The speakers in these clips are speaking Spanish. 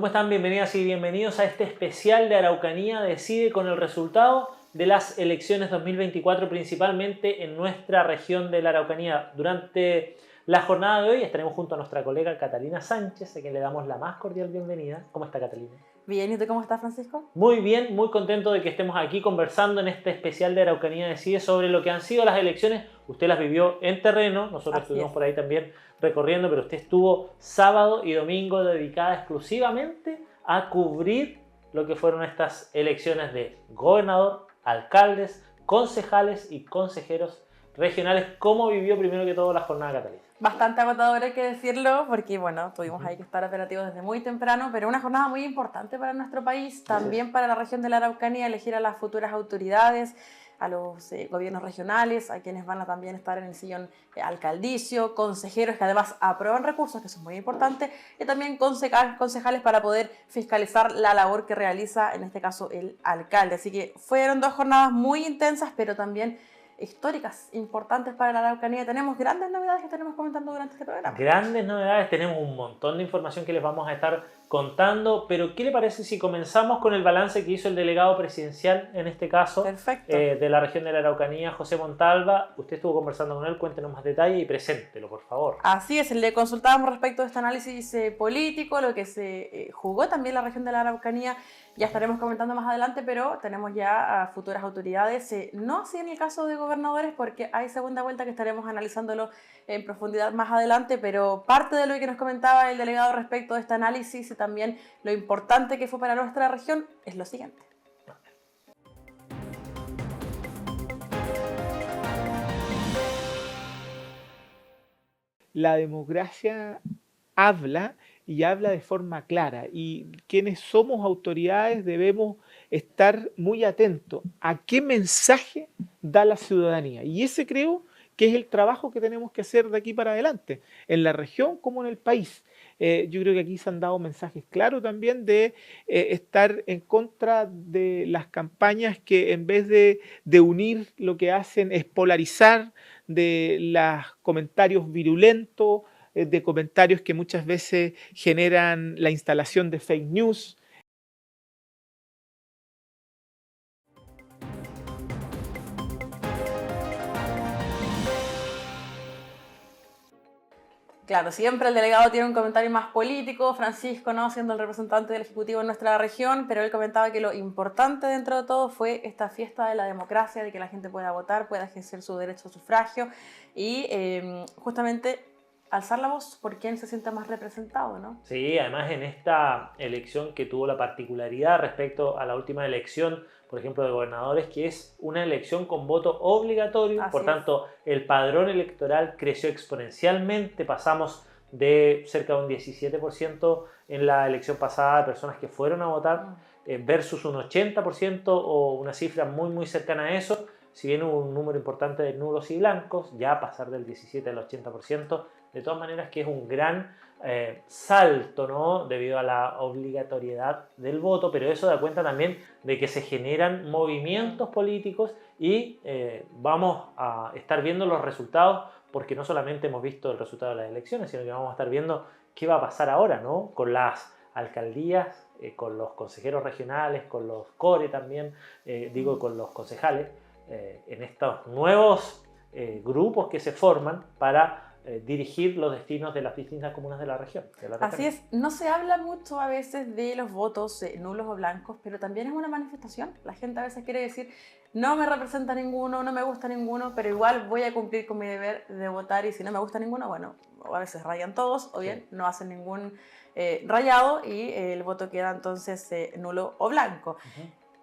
¿Cómo están? Bienvenidas y bienvenidos a este especial de Araucanía Decide con el resultado de las elecciones 2024, principalmente en nuestra región de la Araucanía. Durante la jornada de hoy estaremos junto a nuestra colega Catalina Sánchez, a quien le damos la más cordial bienvenida. ¿Cómo está, Catalina? Bien, ¿y tú cómo estás, Francisco? Muy bien, muy contento de que estemos aquí conversando en este especial de Araucanía Decide sobre lo que han sido las elecciones. Usted las vivió en terreno, nosotros estuvimos por ahí también recorriendo, pero usted estuvo sábado y domingo dedicada exclusivamente a cubrir lo que fueron estas elecciones de gobernador, alcaldes, concejales y consejeros regionales. ¿Cómo vivió primero que todo la jornada, Catalina? Bastante agotador, hay que decirlo, porque bueno, tuvimos ahí que estar operativos desde muy temprano, pero una jornada muy importante para nuestro país, también para la región de la Araucanía, elegir a las futuras autoridades, a los gobiernos regionales, a quienes van a también estar en el sillón alcaldicio, consejeros que además aprueban recursos, que eso es muy importante, y también concejales para poder fiscalizar la labor que realiza, en este caso, el alcalde. Así que fueron dos jornadas muy intensas, pero también históricas, importantes para la Araucanía. Tenemos grandes novedades que estaremos comentando durante este programa. Grandes novedades, tenemos un montón de información que les vamos a estar contando, pero ¿qué le parece si comenzamos con el balance que hizo el delegado presidencial, en este caso, de la región de la Araucanía, José Montalva? Usted estuvo conversando con él, cuéntenos más detalle y preséntelo, por favor. Así es, le consultábamos respecto a este análisis político, lo que se jugó también la región de la Araucanía. Ya estaremos comentando más adelante, pero tenemos ya a futuras autoridades, no así en el caso de gobernadores, porque hay segunda vuelta que estaremos analizándolo en profundidad más adelante, pero parte de lo que nos comentaba el delegado respecto de este análisis y también lo importante que fue para nuestra región es lo siguiente. La democracia habla y habla de forma clara, y quienes somos autoridades debemos estar muy atentos a qué mensaje da la ciudadanía, y ese creo que es el trabajo que tenemos que hacer de aquí para adelante, en la región como en el país. Yo creo que aquí se han dado mensajes claros también de estar en contra de las campañas que en vez de unir lo que hacen es polarizar, de los comentarios virulentos, de comentarios que muchas veces generan la instalación de fake news. Claro, siempre el delegado tiene un comentario más político, Francisco, ¿no?, siendo el representante del Ejecutivo en nuestra región, pero él comentaba que lo importante dentro de todo fue esta fiesta de la democracia, de que la gente pueda votar, pueda ejercer su derecho a sufragio y justamente alzar la voz por quien se sienta más representado, ¿no? Sí, además en esta elección que tuvo la particularidad respecto a la última elección, por ejemplo, de gobernadores, que es una elección con voto obligatorio, por tanto, el padrón electoral creció exponencialmente, pasamos de cerca de un 17% en la elección pasada de personas que fueron a votar, versus un 80% o una cifra muy, muy cercana a eso. Si bien hubo un número importante de nulos y blancos, ya pasar del 17 al 80%, de todas maneras que es un gran salto, ¿no?, debido a la obligatoriedad del voto, pero eso da cuenta también de que se generan movimientos políticos y vamos a estar viendo los resultados, porque no solamente hemos visto el resultado de las elecciones, sino que vamos a estar viendo qué va a pasar ahora, ¿no?, con las alcaldías, con los consejeros regionales, con los CORE también, con los concejales, en estos nuevos grupos que se forman para dirigir los destinos de las distintas comunas de la región. Así es, no se habla mucho a veces de los votos nulos o blancos, pero también es una manifestación. La gente a veces quiere decir, no me representa ninguno, no me gusta ninguno, pero igual voy a cumplir con mi deber de votar, y si no me gusta ninguno, bueno, a veces rayan todos o bien no hacen ningún rayado y el voto queda entonces nulo o blanco.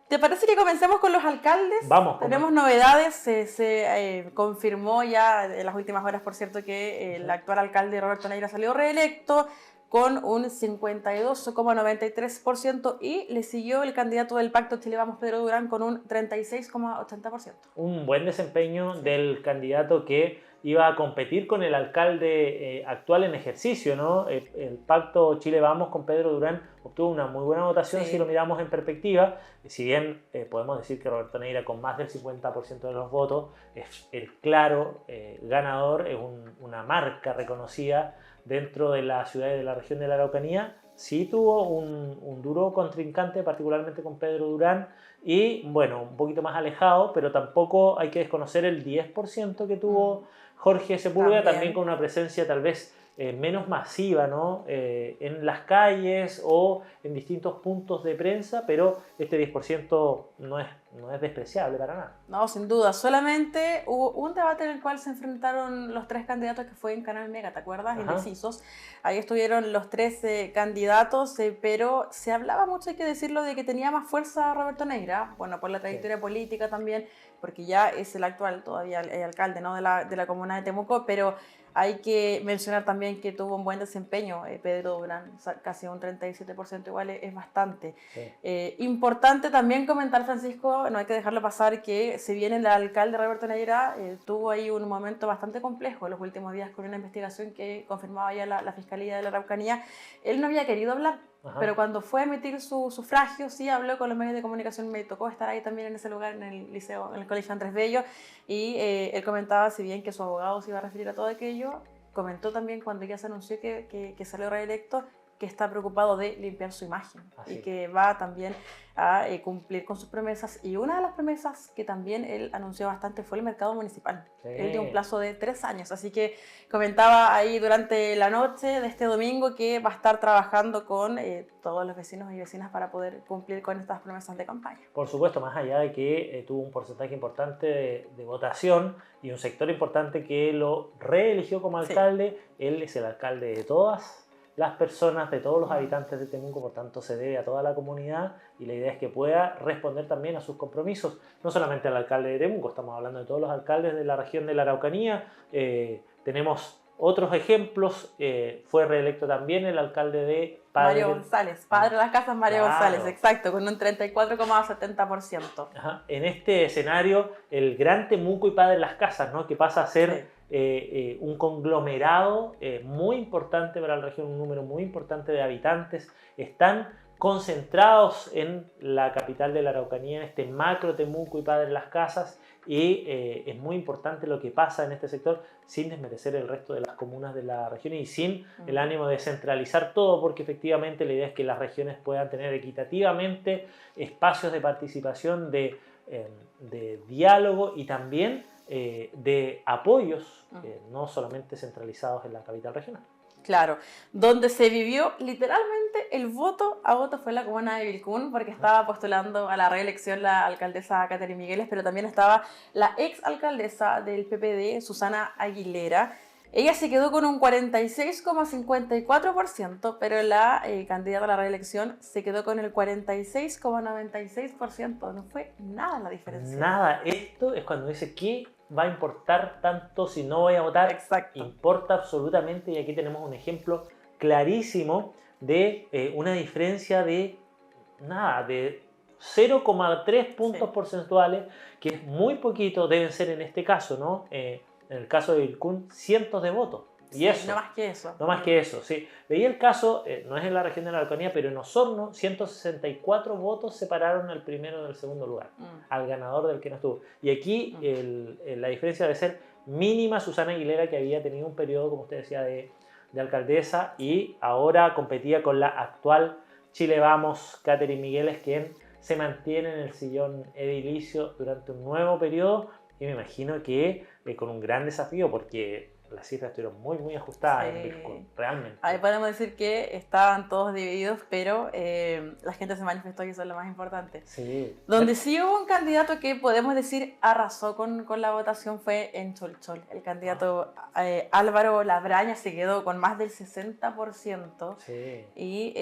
¿Te parece que comencemos con los alcaldes? Vamos. Tenemos novedades, se confirmó ya en las últimas horas, por cierto, que el actual alcalde Roberto Neira salió reelecto con un 52,93% y le siguió el candidato del Pacto Chile Vamos, Pedro Durán, con un 36,80%. Un buen desempeño del candidato que iba a competir con el alcalde actual en ejercicio, ¿no? El Pacto Chile Vamos con Pedro Durán obtuvo una muy buena votación, si lo miramos en perspectiva. Si bien podemos decir que Roberto Neira, con más del 50% de los votos, es el claro ganador, es una marca reconocida dentro de la ciudad y de la región de la Araucanía. sí tuvo un duro contrincante, particularmente con Pedro Durán, y bueno, un poquito más alejado, pero tampoco hay que desconocer el 10% que tuvo Jorge Sepúlveda, también con una presencia tal vez menos masiva, ¿no? En las calles o en distintos puntos de prensa, pero este 10% no es despreciable para nada. No, sin duda. Solamente hubo un debate en el cual se enfrentaron los 3 candidatos que fue en Canal Mega, ¿te acuerdas? Indecisos. Ahí estuvieron los 3 candidatos, pero se hablaba mucho, hay que decirlo, de que tenía más fuerza Roberto Neira, bueno, por la trayectoria política también, porque ya es el actual, todavía el alcalde, ¿no? de la comuna de Temuco, pero hay que mencionar también que tuvo un buen desempeño Pedro Durán, casi un 37% igual, es bastante. Sí. Importante también comentar, Francisco, no hay que dejarlo pasar, que si bien el alcalde Roberto Neira tuvo ahí un momento bastante complejo en los últimos días con una investigación que confirmaba ya la Fiscalía de la Araucanía, él no había querido hablar. Ajá. Pero cuando fue a emitir su sufragio, sí habló con los medios de comunicación, me tocó estar ahí también en ese lugar, en el liceo, en el colegio Andrés Bello, y él comentaba, si bien que su abogado se iba a referir a todo aquello, comentó también cuando ya se anunció que salió reelecto, que está preocupado de limpiar su imagen. Así. Y que va también a cumplir con sus promesas. Y una de las promesas que también él anunció bastante fue el mercado municipal. Sí. Él dio un plazo de 3 años. Así que comentaba ahí durante la noche de este domingo que va a estar trabajando con todos los vecinos y vecinas para poder cumplir con estas promesas de campaña. Por supuesto, más allá de que tuvo un porcentaje importante de votación y un sector importante que lo reeligió como alcalde, sí. Él es el alcalde de todas las personas, de todos los habitantes de Temuco, por tanto se debe a toda la comunidad y la idea es que pueda responder también a sus compromisos, no solamente al alcalde de Temuco, estamos hablando de todos los alcaldes de la región de la Araucanía, tenemos otros ejemplos, fue reelecto también el alcalde de Mario González, padre de las casas Mario González, exacto, con un 34,70%. Ajá. En este escenario, el gran Temuco y padre de las casas, ¿no? Que pasa a ser... Sí. Un conglomerado muy importante para la región, un número muy importante de habitantes, están concentrados en la capital de la Araucanía, en este macro Temuco y Padre Las Casas, y es muy importante lo que pasa en este sector, sin desmerecer el resto de las comunas de la región y sin el ánimo de centralizar todo, porque efectivamente la idea es que las regiones puedan tener equitativamente espacios de participación, de diálogo y también de apoyos, no solamente centralizados en la capital regional. Claro, donde se vivió literalmente el voto a voto fue la comuna de Vilcún, porque estaba postulando a la reelección la alcaldesa Catherine Migueles, pero también estaba la ex alcaldesa del PPD, Susana Aguilera. Ella se quedó con un 46,54%, pero la candidata a la reelección se quedó con el 46,96%. No fue nada la diferencia. Nada, esto es cuando dice que va a importar tanto si no voy a votar. Exacto. Importa absolutamente, y aquí tenemos un ejemplo clarísimo de una diferencia de nada, de 0,3 puntos porcentuales, que es muy poquito, deben ser en este caso, ¿no? En el caso de Vilcún, cientos de votos. Y sí, eso, no más que eso. No más que eso, sí. Veí el caso, no es en la región de la Araucanía, pero en Osorno, 164 votos separaron al primero del segundo lugar, al ganador del que no estuvo. Y aquí la diferencia debe ser mínima. Susana Aguilera, que había tenido un periodo, como usted decía, de alcaldesa, y ahora competía con la actual Chile Vamos, Catherine Migueles, quien se mantiene en el sillón edilicio durante un nuevo periodo, y me imagino que con un gran desafío, porque las cifras estuvieron muy ajustadas en Vilcún, realmente. Ahí podemos decir que estaban todos divididos, pero la gente se manifestó y eso es lo más importante. Sí. Donde sí hubo un candidato que podemos decir arrasó con la votación fue en Cholchol. El candidato Álvaro Labraña se quedó con más del 60%. Sí. Y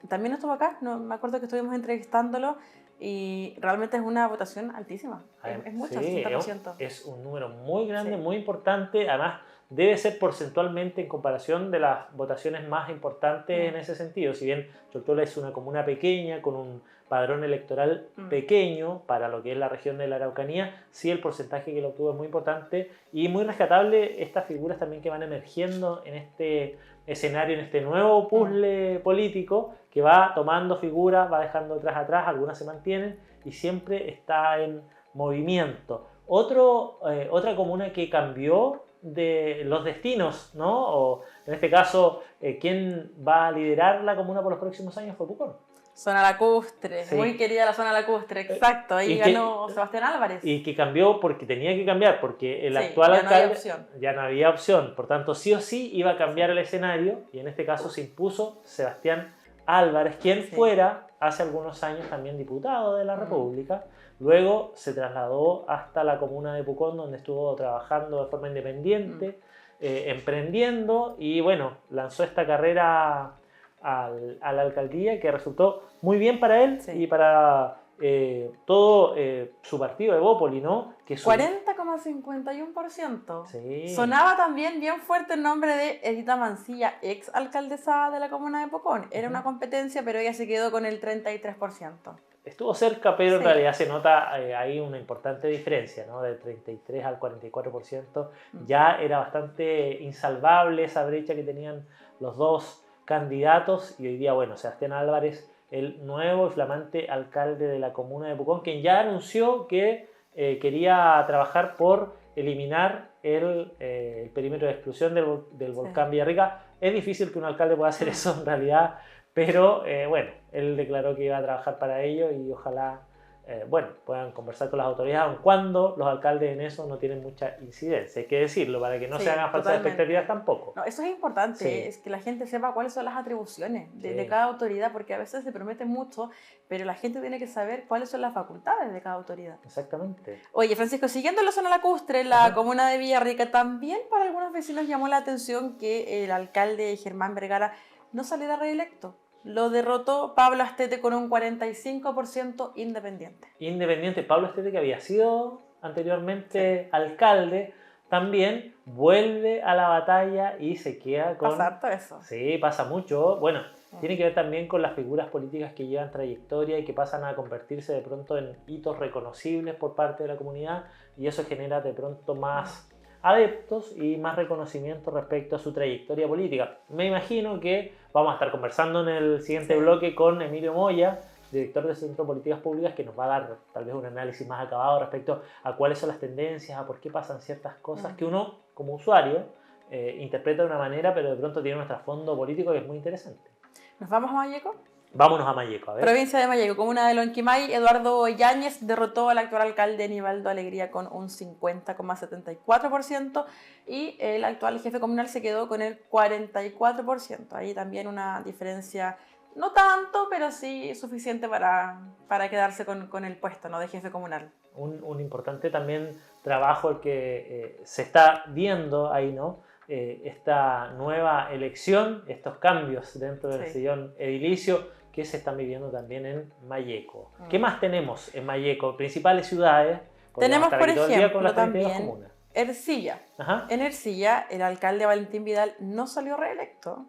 también estuvo acá, no, me acuerdo que estuvimos entrevistándolo. Y realmente es una votación altísima, es mucho, sí, 60%. Es un número muy grande, muy importante, además debe ser porcentualmente en comparación de las votaciones más importantes en ese sentido. Si bien Cholchol es una comuna pequeña, con un padrón electoral pequeño para lo que es la región de la Araucanía, sí el porcentaje que lo obtuvo es muy importante y muy rescatable estas figuras también que van emergiendo en este escenario, en este nuevo puzzle político que va tomando figuras, va dejando otras atrás, algunas se mantienen y siempre está en movimiento. Otra comuna que cambió de los destinos, ¿no? O en este caso, ¿quién va a liderar la comuna por los próximos años fue Pucón? Zona Lacustre, Sí. muy querida la Zona Lacustre, exacto. Ahí ganó Sebastián Álvarez. Y que cambió porque tenía que cambiar, porque el Sí, actual ya alcalde no había opción. ya no había opción. Por tanto, sí o sí iba a cambiar el escenario, y en este caso se impuso Sebastián Álvarez, quien fuera hace algunos años también diputado de la República. Luego se trasladó hasta la comuna de Pucón, donde estuvo trabajando de forma independiente, emprendiendo, y bueno, lanzó esta carrera a la alcaldía, que resultó muy bien para él y para todo su partido, Evópoli, ¿no? Que 40,51%. Sí. Sonaba también bien fuerte el nombre de Edita Mancilla, ex alcaldesa de la comuna de Pucón. Era una competencia, pero ella se quedó con el 33%. Estuvo cerca, pero en realidad se nota ahí una importante diferencia, ¿no? Del 33 al 44%. Ya era bastante insalvable esa brecha que tenían los dos candidatos, y hoy día, bueno, Sebastián Álvarez, el nuevo y flamante alcalde de la comuna de Pucón, quien ya anunció que quería trabajar por eliminar el perímetro de exclusión del volcán Villarrica. Es difícil que un alcalde pueda hacer eso en realidad, pero bueno, él declaró que iba a trabajar para ello, y ojalá puedan conversar con las autoridades, aun cuando los alcaldes en eso no tienen mucha incidencia, hay que decirlo, para que no se hagan falsas expectativas tampoco. No, eso es importante, es que la gente sepa cuáles son las atribuciones de cada autoridad, porque a veces se promete mucho, pero la gente tiene que saber cuáles son las facultades de cada autoridad. Exactamente. Oye, Francisco, siguiendo la zona lacustre, la comuna de Villarrica, también para algunos vecinos llamó la atención que el alcalde Germán Vergara no saliera reelecto. Lo derrotó Pablo Astete con un 45% independiente. Independiente, Pablo Astete, que había sido anteriormente alcalde, también vuelve a la batalla y se queda con... ¿Pasa harto eso? Sí, pasa mucho. Bueno, tiene que ver también con las figuras políticas que llevan trayectoria y que pasan a convertirse de pronto en hitos reconocibles por parte de la comunidad, y eso genera de pronto más adeptos y más reconocimiento respecto a su trayectoria política. Me imagino que vamos a estar conversando en el siguiente bloque con Emilio Moya, director del Centro de Políticas Públicas, que nos va a dar tal vez un análisis más acabado respecto a cuáles son las tendencias, a por qué pasan ciertas cosas que uno, como usuario, interpreta de una manera, pero de pronto tiene un trasfondo político que es muy interesante. ¿Nos vamos a Malleco? Vámonos a Malleco, a ver. Provincia de Malleco, comuna de Lonquimay, Eduardo Yáñez derrotó al actual alcalde Nivaldo Alegría con un 50,74%, y el actual jefe comunal se quedó con el 44%. Ahí también una diferencia, no tanto, pero sí suficiente para quedarse con el puesto, ¿no?, de jefe comunal. Un importante también trabajo el que se está viendo ahí, ¿no? Esta nueva elección, estos cambios dentro del sillón edilicio que se están viviendo también en Malleco. ¿Qué más tenemos en Malleco? Principales ciudades. Tenemos, por ejemplo, también Ercilla. En Ercilla, el alcalde Valentín Vidal no salió reelecto.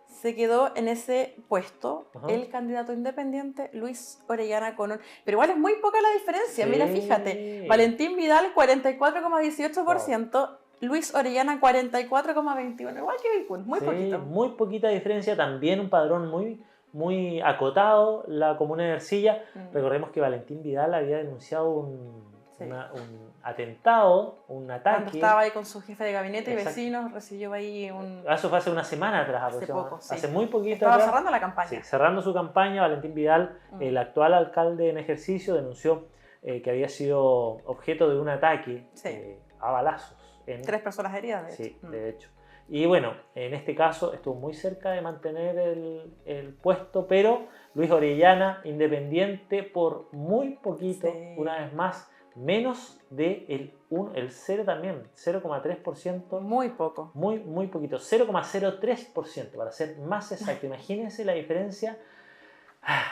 Se quedó en ese puesto el candidato independiente Luis Orellana Conón. Pero igual es muy poca la diferencia. Mira, fíjate. Valentín Vidal, 44,18%. Luis Orellana, 44,21%. Igual que Vilcún, muy poquito. Muy poquita diferencia. También un padrón muy acotado, la comuna de Ercilla. Recordemos que Valentín Vidal había denunciado un atentado, un ataque. Cuando estaba ahí con su jefe de gabinete y vecinos, recibió ahí un... Eso fue hace una semana atrás. Hace poco, hace muy poquito Estaba atrás. cerrando la campaña. Sí, cerrando su campaña, Valentín Vidal, el actual alcalde en ejercicio, denunció que había sido objeto de un ataque a balazos. 3 personas heridas, de hecho. Sí, de hecho. Y bueno, en este caso estuvo muy cerca de mantener el puesto, pero Luis Orellana, independiente por muy poquito, una vez más, menos de el 0 también, 0,3%. Muy poco. Muy poquito, 0,03%, para ser más exacto. Imagínense la diferencia.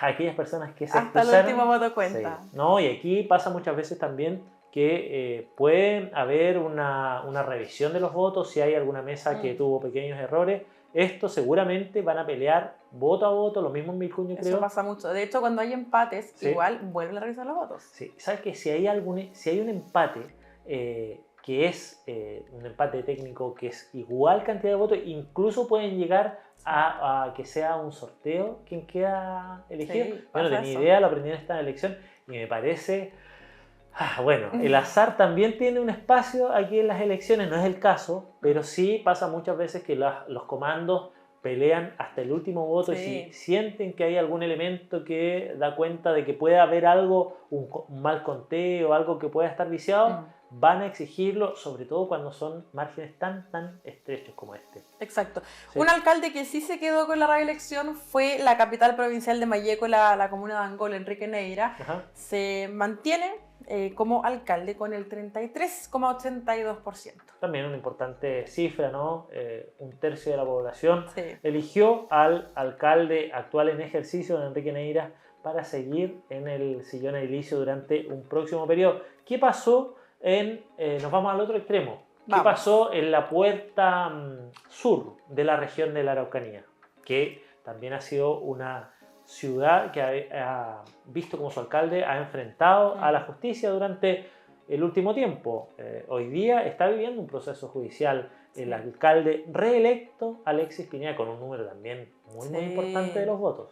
Aquellas personas que se hasta excusaron, el último voto cuenta. No, y aquí pasa muchas veces también que puede haber una revisión de los votos si hay alguna mesa que tuvo pequeños errores. Esto seguramente van a pelear voto a voto, lo mismo en Vilcún, creo. Eso pasa mucho. De hecho, cuando hay empates, igual vuelven a revisar los votos. Sí, sabes que si hay un empate que es un empate técnico que es igual cantidad de votos, incluso pueden llegar a que sea un sorteo quien queda elegido. Yo no tenía idea, lo aprendí en esta elección y me parece Bueno, el azar también tiene un espacio aquí en las elecciones, no es el caso, pero sí pasa muchas veces que los comandos pelean hasta el último voto y si sienten que hay algún elemento que da cuenta de que puede haber algo, un mal conteo, algo que pueda estar viciado, van a exigirlo, sobre todo cuando son márgenes tan estrechos como este. Exacto. Sí. Un alcalde que sí se quedó con la reelección fue la capital provincial de Mayeco, la comuna de Angol, Enrique Neira. Ajá. Se mantiene como alcalde con el 33,82%. También una importante cifra, ¿no? Un tercio de la población eligió al alcalde actual en ejercicio, de Enrique Neira, para seguir en el sillón edilicio durante un próximo periodo. ¿Qué pasó nos vamos al otro extremo? ¿Qué pasó en la puerta sur de la región de la Araucanía? Que también ha sido una ciudad que ha visto como su alcalde ha enfrentado a la justicia durante el último tiempo. Hoy día está viviendo un proceso judicial el alcalde reelecto Alexis Pineda, con un número también muy importante de los votos.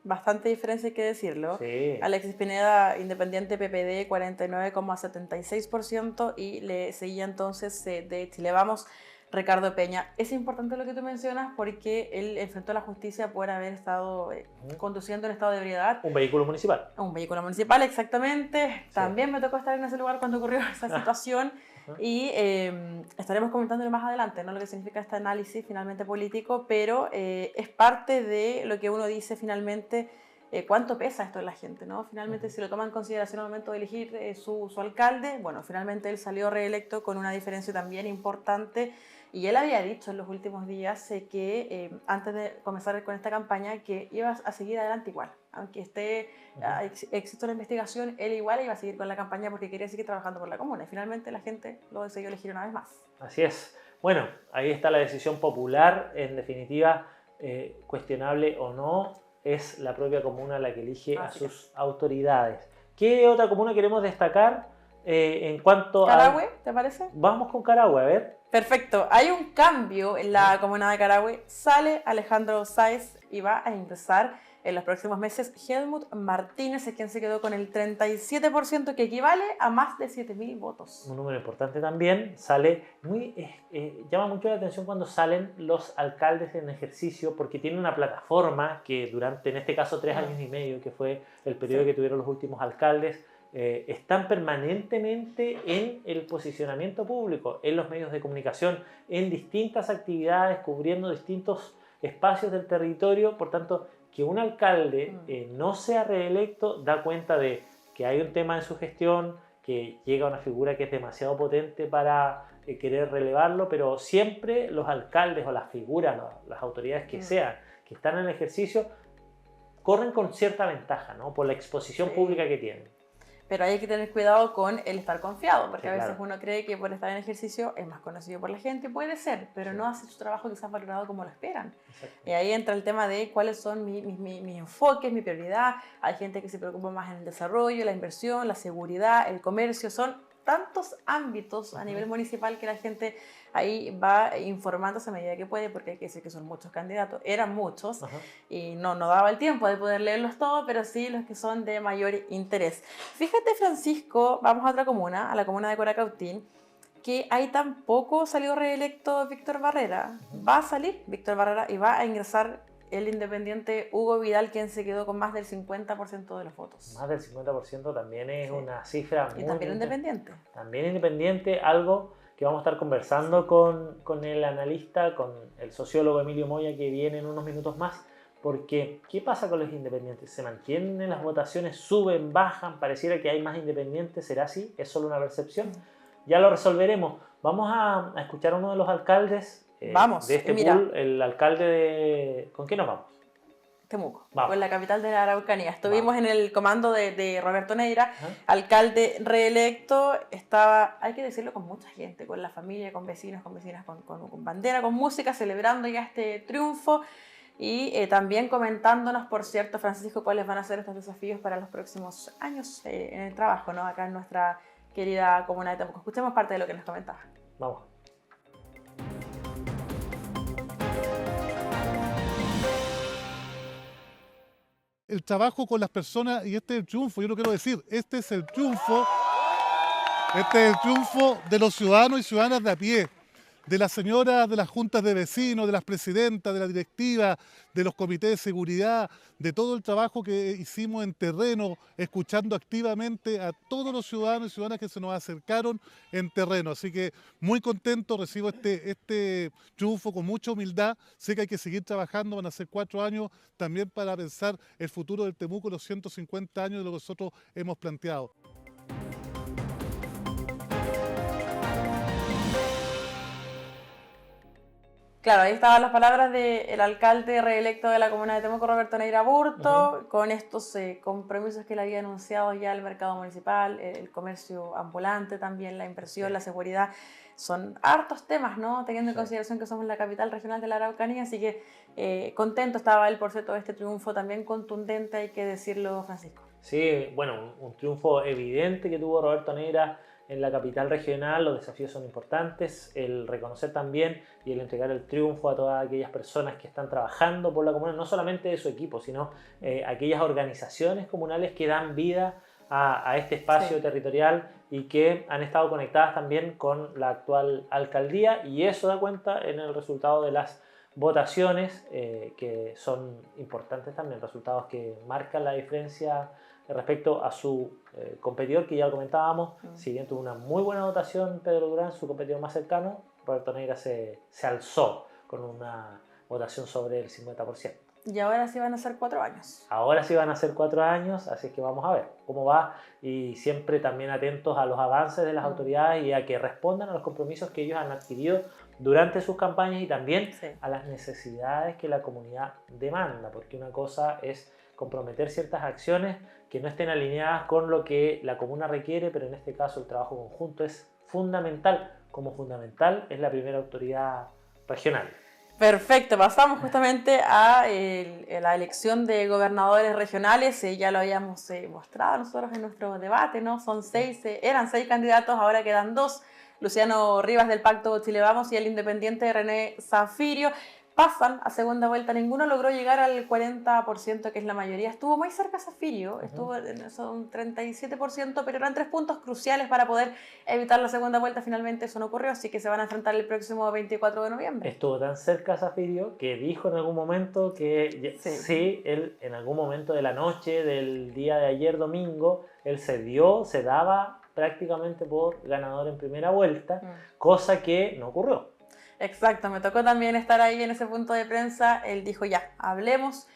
Bastante diferencia, hay que decirlo. Sí. Alexis Pineda, independiente PPD, 49,76%, y le seguía entonces de Chile Vamos, Ricardo Peña. Es importante lo que tú mencionas porque él enfrentó a la justicia por haber estado conduciendo en estado de ebriedad. Un vehículo municipal. Un vehículo municipal, exactamente. Sí. También me tocó estar en ese lugar cuando ocurrió esa situación. Y estaremos comentándolo más adelante, ¿no? Lo que significa este análisis finalmente político, pero es parte de lo que uno dice finalmente, cuánto pesa esto en la gente, ¿no? Finalmente, si lo toma en consideración al momento de elegir su alcalde, bueno, finalmente él salió reelecto con una diferencia también importante, y él había dicho en los últimos días que antes de comenzar con esta campaña que iba a seguir adelante igual. Aunque exista una investigación, él igual iba a seguir con la campaña porque quería seguir trabajando por la comuna. Y finalmente la gente lo decidió elegir una vez más. Así es. Bueno, ahí está la decisión popular. En definitiva, cuestionable o no, es la propia comuna la que elige a sus autoridades. ¿Qué otra comuna queremos destacar en cuanto Carahue, ¿te parece? Vamos con Carahue, a ver. Perfecto. Hay un cambio en la comuna de Carahue. Sale Alejandro Sáez y va a ingresar en los próximos meses Helmut Martínez, es quien se quedó con el 37%, que equivale a más de 7.000 votos. Un número importante también. Sale llama mucho la atención cuando salen los alcaldes en ejercicio, porque tienen una plataforma que durante, en este caso, 3 años y medio, que fue el periodo que tuvieron los últimos alcaldes, están permanentemente en el posicionamiento público, en los medios de comunicación, en distintas actividades, cubriendo distintos espacios del territorio. Por tanto, que un alcalde no sea reelecto da cuenta de que hay un tema en su gestión, que llega una figura que es demasiado potente para querer relevarlo, pero siempre los alcaldes o las figuras, las autoridades que sean, que están en el ejercicio, corren con cierta ventaja, ¿no? Por la exposición pública que tienen. Pero hay que tener cuidado con el estar confiado, porque a veces uno cree que por estar en ejercicio es más conocido por la gente, puede ser, pero no hace su trabajo quizás valorado como lo esperan. Y ahí entra el tema de cuáles son mis enfoques, mi prioridad. Hay gente que se preocupa más en el desarrollo, la inversión, la seguridad, el comercio. Son tantos ámbitos a nivel municipal que la gente ahí va informándose a medida que puede, porque hay que decir que son muchos candidatos, eran muchos, y no daba el tiempo de poder leerlos todos, pero sí los que son de mayor interés. Fíjate, Francisco, vamos a otra comuna, a la comuna de Curacautín, que ahí tampoco salió reelecto Víctor Barrera. Va a salir Víctor Barrera y va a ingresar el independiente Hugo Vidal, quien se quedó con más del 50% de los votos. Más del 50% también es una cifra muy... Y también independiente. También independiente, algo que vamos a estar conversando con el analista, con el sociólogo Emilio Moya, que viene en unos minutos más, porque ¿qué pasa con los independientes? ¿Se mantienen en las votaciones? ¿Suben? ¿Bajan? Pareciera que hay más independientes. ¿Será así? ¿Es solo una percepción? Ya lo resolveremos. Vamos a escuchar a uno de los alcaldes de este pool, el alcalde de... ¿Con qué nos vamos? Temuco, con la capital de la Araucanía. Estuvimos en el comando de Roberto Neira, alcalde reelecto. Estaba, hay que decirlo, con mucha gente, con la familia, con vecinos, con vecinas, con bandera, con música, celebrando ya este triunfo. Y también comentándonos, por cierto, Francisco, cuáles van a ser estos desafíos para los próximos años en el trabajo, ¿no? Acá en nuestra querida comuna de Temuco. Escuchemos parte de lo que nos comentaba. Vamos. El trabajo con las personas, y este es el triunfo, yo lo quiero decir, este es el triunfo Este es el triunfo de los ciudadanos y ciudadanas de a pie, de las señoras de las juntas de vecinos, de las presidentas, de la directiva, de los comités de seguridad, de todo el trabajo que hicimos en terreno, escuchando activamente a todos los ciudadanos y ciudadanas que se nos acercaron en terreno. Así que muy contento, recibo este triunfo con mucha humildad. Sé que hay que seguir trabajando, van a ser 4 años también para pensar el futuro del Temuco, los 150 años de lo que nosotros hemos planteado. Claro, ahí estaban las palabras del alcalde reelecto de la comuna de Temuco, Roberto Neira Burto, con estos compromisos que le había anunciado ya el mercado municipal, el comercio ambulante también, la inversión, la seguridad. Son hartos temas, ¿no? Teniendo en consideración que somos la capital regional de la Araucanía, así que contento estaba él por cierto de este triunfo también contundente, hay que decirlo, Francisco. Sí, bueno, un triunfo evidente que tuvo Roberto Neira en la capital regional. Los desafíos son importantes, el reconocer también y el entregar el triunfo a todas aquellas personas que están trabajando por la comuna, no solamente de su equipo, sino aquellas organizaciones comunales que dan vida a este espacio territorial y que han estado conectadas también con la actual alcaldía, y eso da cuenta en el resultado de las votaciones, que son importantes también, resultados que marcan la diferencia respecto a su competidor, que ya lo comentábamos. Si bien tuvo una muy buena votación Pedro Durán, su competidor más cercano, Roberto Neira se alzó con una votación sobre el 50%. Y ahora sí van a ser 4 años. Ahora sí van a ser 4 años, así que vamos a ver cómo va, y siempre también atentos a los avances de las autoridades y a que respondan a los compromisos que ellos han adquirido durante sus campañas y también a las necesidades que la comunidad demanda, porque una cosa es comprometer ciertas acciones que no estén alineadas con lo que la comuna requiere, pero en este caso el trabajo conjunto es fundamental, como fundamental es la primera autoridad regional. Perfecto, pasamos justamente a la elección de gobernadores regionales. Ya lo habíamos mostrado nosotros en nuestro debate, ¿no? Eran 6 candidatos, ahora quedan 2. Luciano Rivas del Pacto Chile Vamos y el independiente René Zafirio. Pasan a segunda vuelta, ninguno logró llegar al 40%, que es la mayoría. Estuvo muy cerca Zafirio, estuvo en un 37%, pero eran 3 puntos cruciales para poder evitar la segunda vuelta. Finalmente eso no ocurrió, así que se van a enfrentar el próximo 24 de noviembre. Estuvo tan cerca Zafirio que dijo en algún momento que sí, él en algún momento de la noche del día de ayer domingo, él se daba prácticamente por ganador en primera vuelta, cosa que no ocurrió. Exacto, me tocó también estar ahí en ese punto de prensa. Él dijo, ya, hablemos,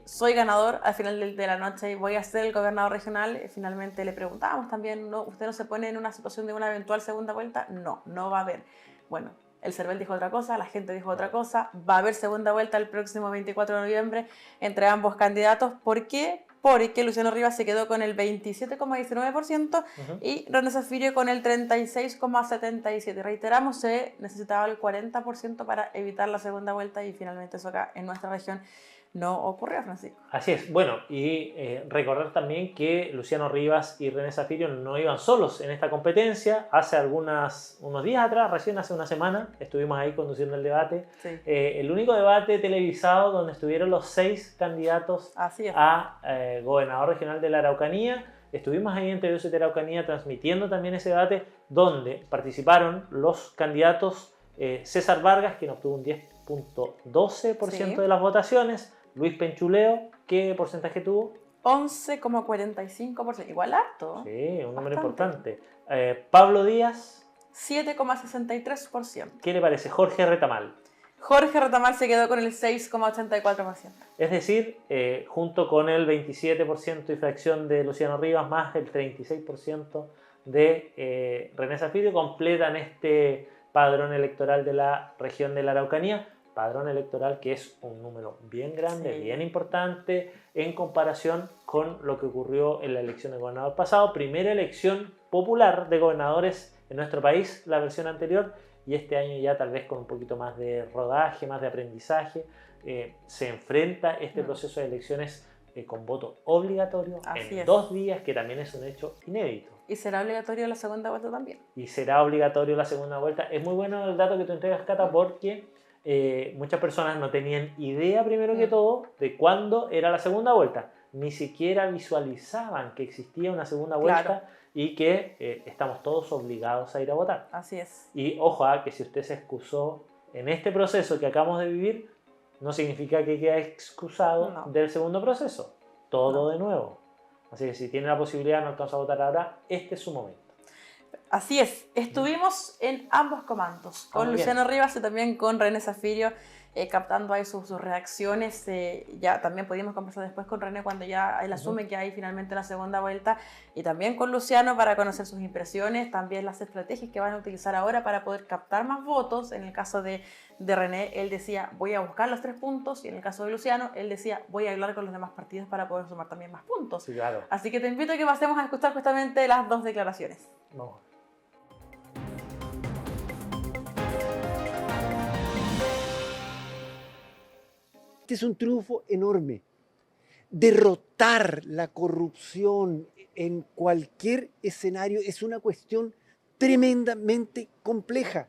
soy ganador, al final de la noche voy a ser el gobernador regional. Finalmente le preguntábamos también, ¿no? ¿Usted no se pone en una situación de una eventual segunda vuelta? No, no va a haber. Bueno, el CERVEL dijo otra cosa, la gente dijo otra cosa. Va a haber segunda vuelta el próximo 24 de noviembre entre ambos candidatos. ¿Por qué? Porque Luciano Rivas se quedó con el 27,19% y René Zafirio con el 36,77%. Reiteramos, se necesitaba el 40% para evitar la segunda vuelta y finalmente eso acá en nuestra región no ocurrió, Francisco. Así es. Bueno, y recordar también que Luciano Rivas y René Zafirio no iban solos en esta competencia. Hace unos días atrás, recién hace una semana, estuvimos ahí conduciendo el debate. Sí. El único debate televisado donde estuvieron los 6 candidatos a gobernador regional de la Araucanía. Estuvimos ahí en TV7 Araucanía transmitiendo también ese debate, donde participaron los candidatos César Vargas, quien obtuvo un 10,12% de las votaciones. Luis Penchuleo, ¿qué porcentaje tuvo? 11,45%, igual harto. Sí, un número importante. Pablo Díaz, 7,63%. ¿Qué le parece? Jorge Retamal. Jorge Retamal se quedó con el 6,84%. Es decir, junto con el 27% y fracción de Luciano Rivas, más el 36% de René Zafirio, completan este padrón electoral de la región de la Araucanía. Padrón electoral que es un número bien grande, bien importante en comparación con lo que ocurrió en la elección de gobernador pasado. Primera elección popular de gobernadores en nuestro país, la versión anterior, y este año ya tal vez con un poquito más de rodaje, más de aprendizaje, se enfrenta este proceso de elecciones con voto obligatorio en 2 días, que también es un hecho inédito. ¿Y será obligatorio la segunda vuelta también? Y será obligatorio la segunda vuelta. Es muy bueno el dato que tú entregas, Cata, porque muchas personas no tenían idea, primero que todo, de cuándo era la segunda vuelta. Ni siquiera visualizaban que existía una segunda vuelta y que estamos todos obligados a ir a votar. Así es. Y ojo, que si usted se excusó en este proceso que acabamos de vivir, no significa que quede excusado del segundo proceso. Todo de nuevo. Así que si tiene la posibilidad, no alcanza a votar ahora, este es su momento. Así es. Estuvimos en ambos comandos, con Luciano Rivas y también con René Zafirio, captando ahí sus reacciones. Ya también pudimos conversar después con René cuando ya él asume que hay finalmente la segunda vuelta, y también con Luciano para conocer sus impresiones, también las estrategias que van a utilizar ahora para poder captar más votos. En el caso de René, él decía voy a buscar los 3 puntos, y en el caso de Luciano, él decía voy a hablar con los demás partidos para poder sumar también más puntos. Sí, claro. Así que te invito a que pasemos a escuchar justamente las 2 declaraciones. Vamos. Este es un triunfo enorme. Derrotar la corrupción en cualquier escenario es una cuestión tremendamente compleja.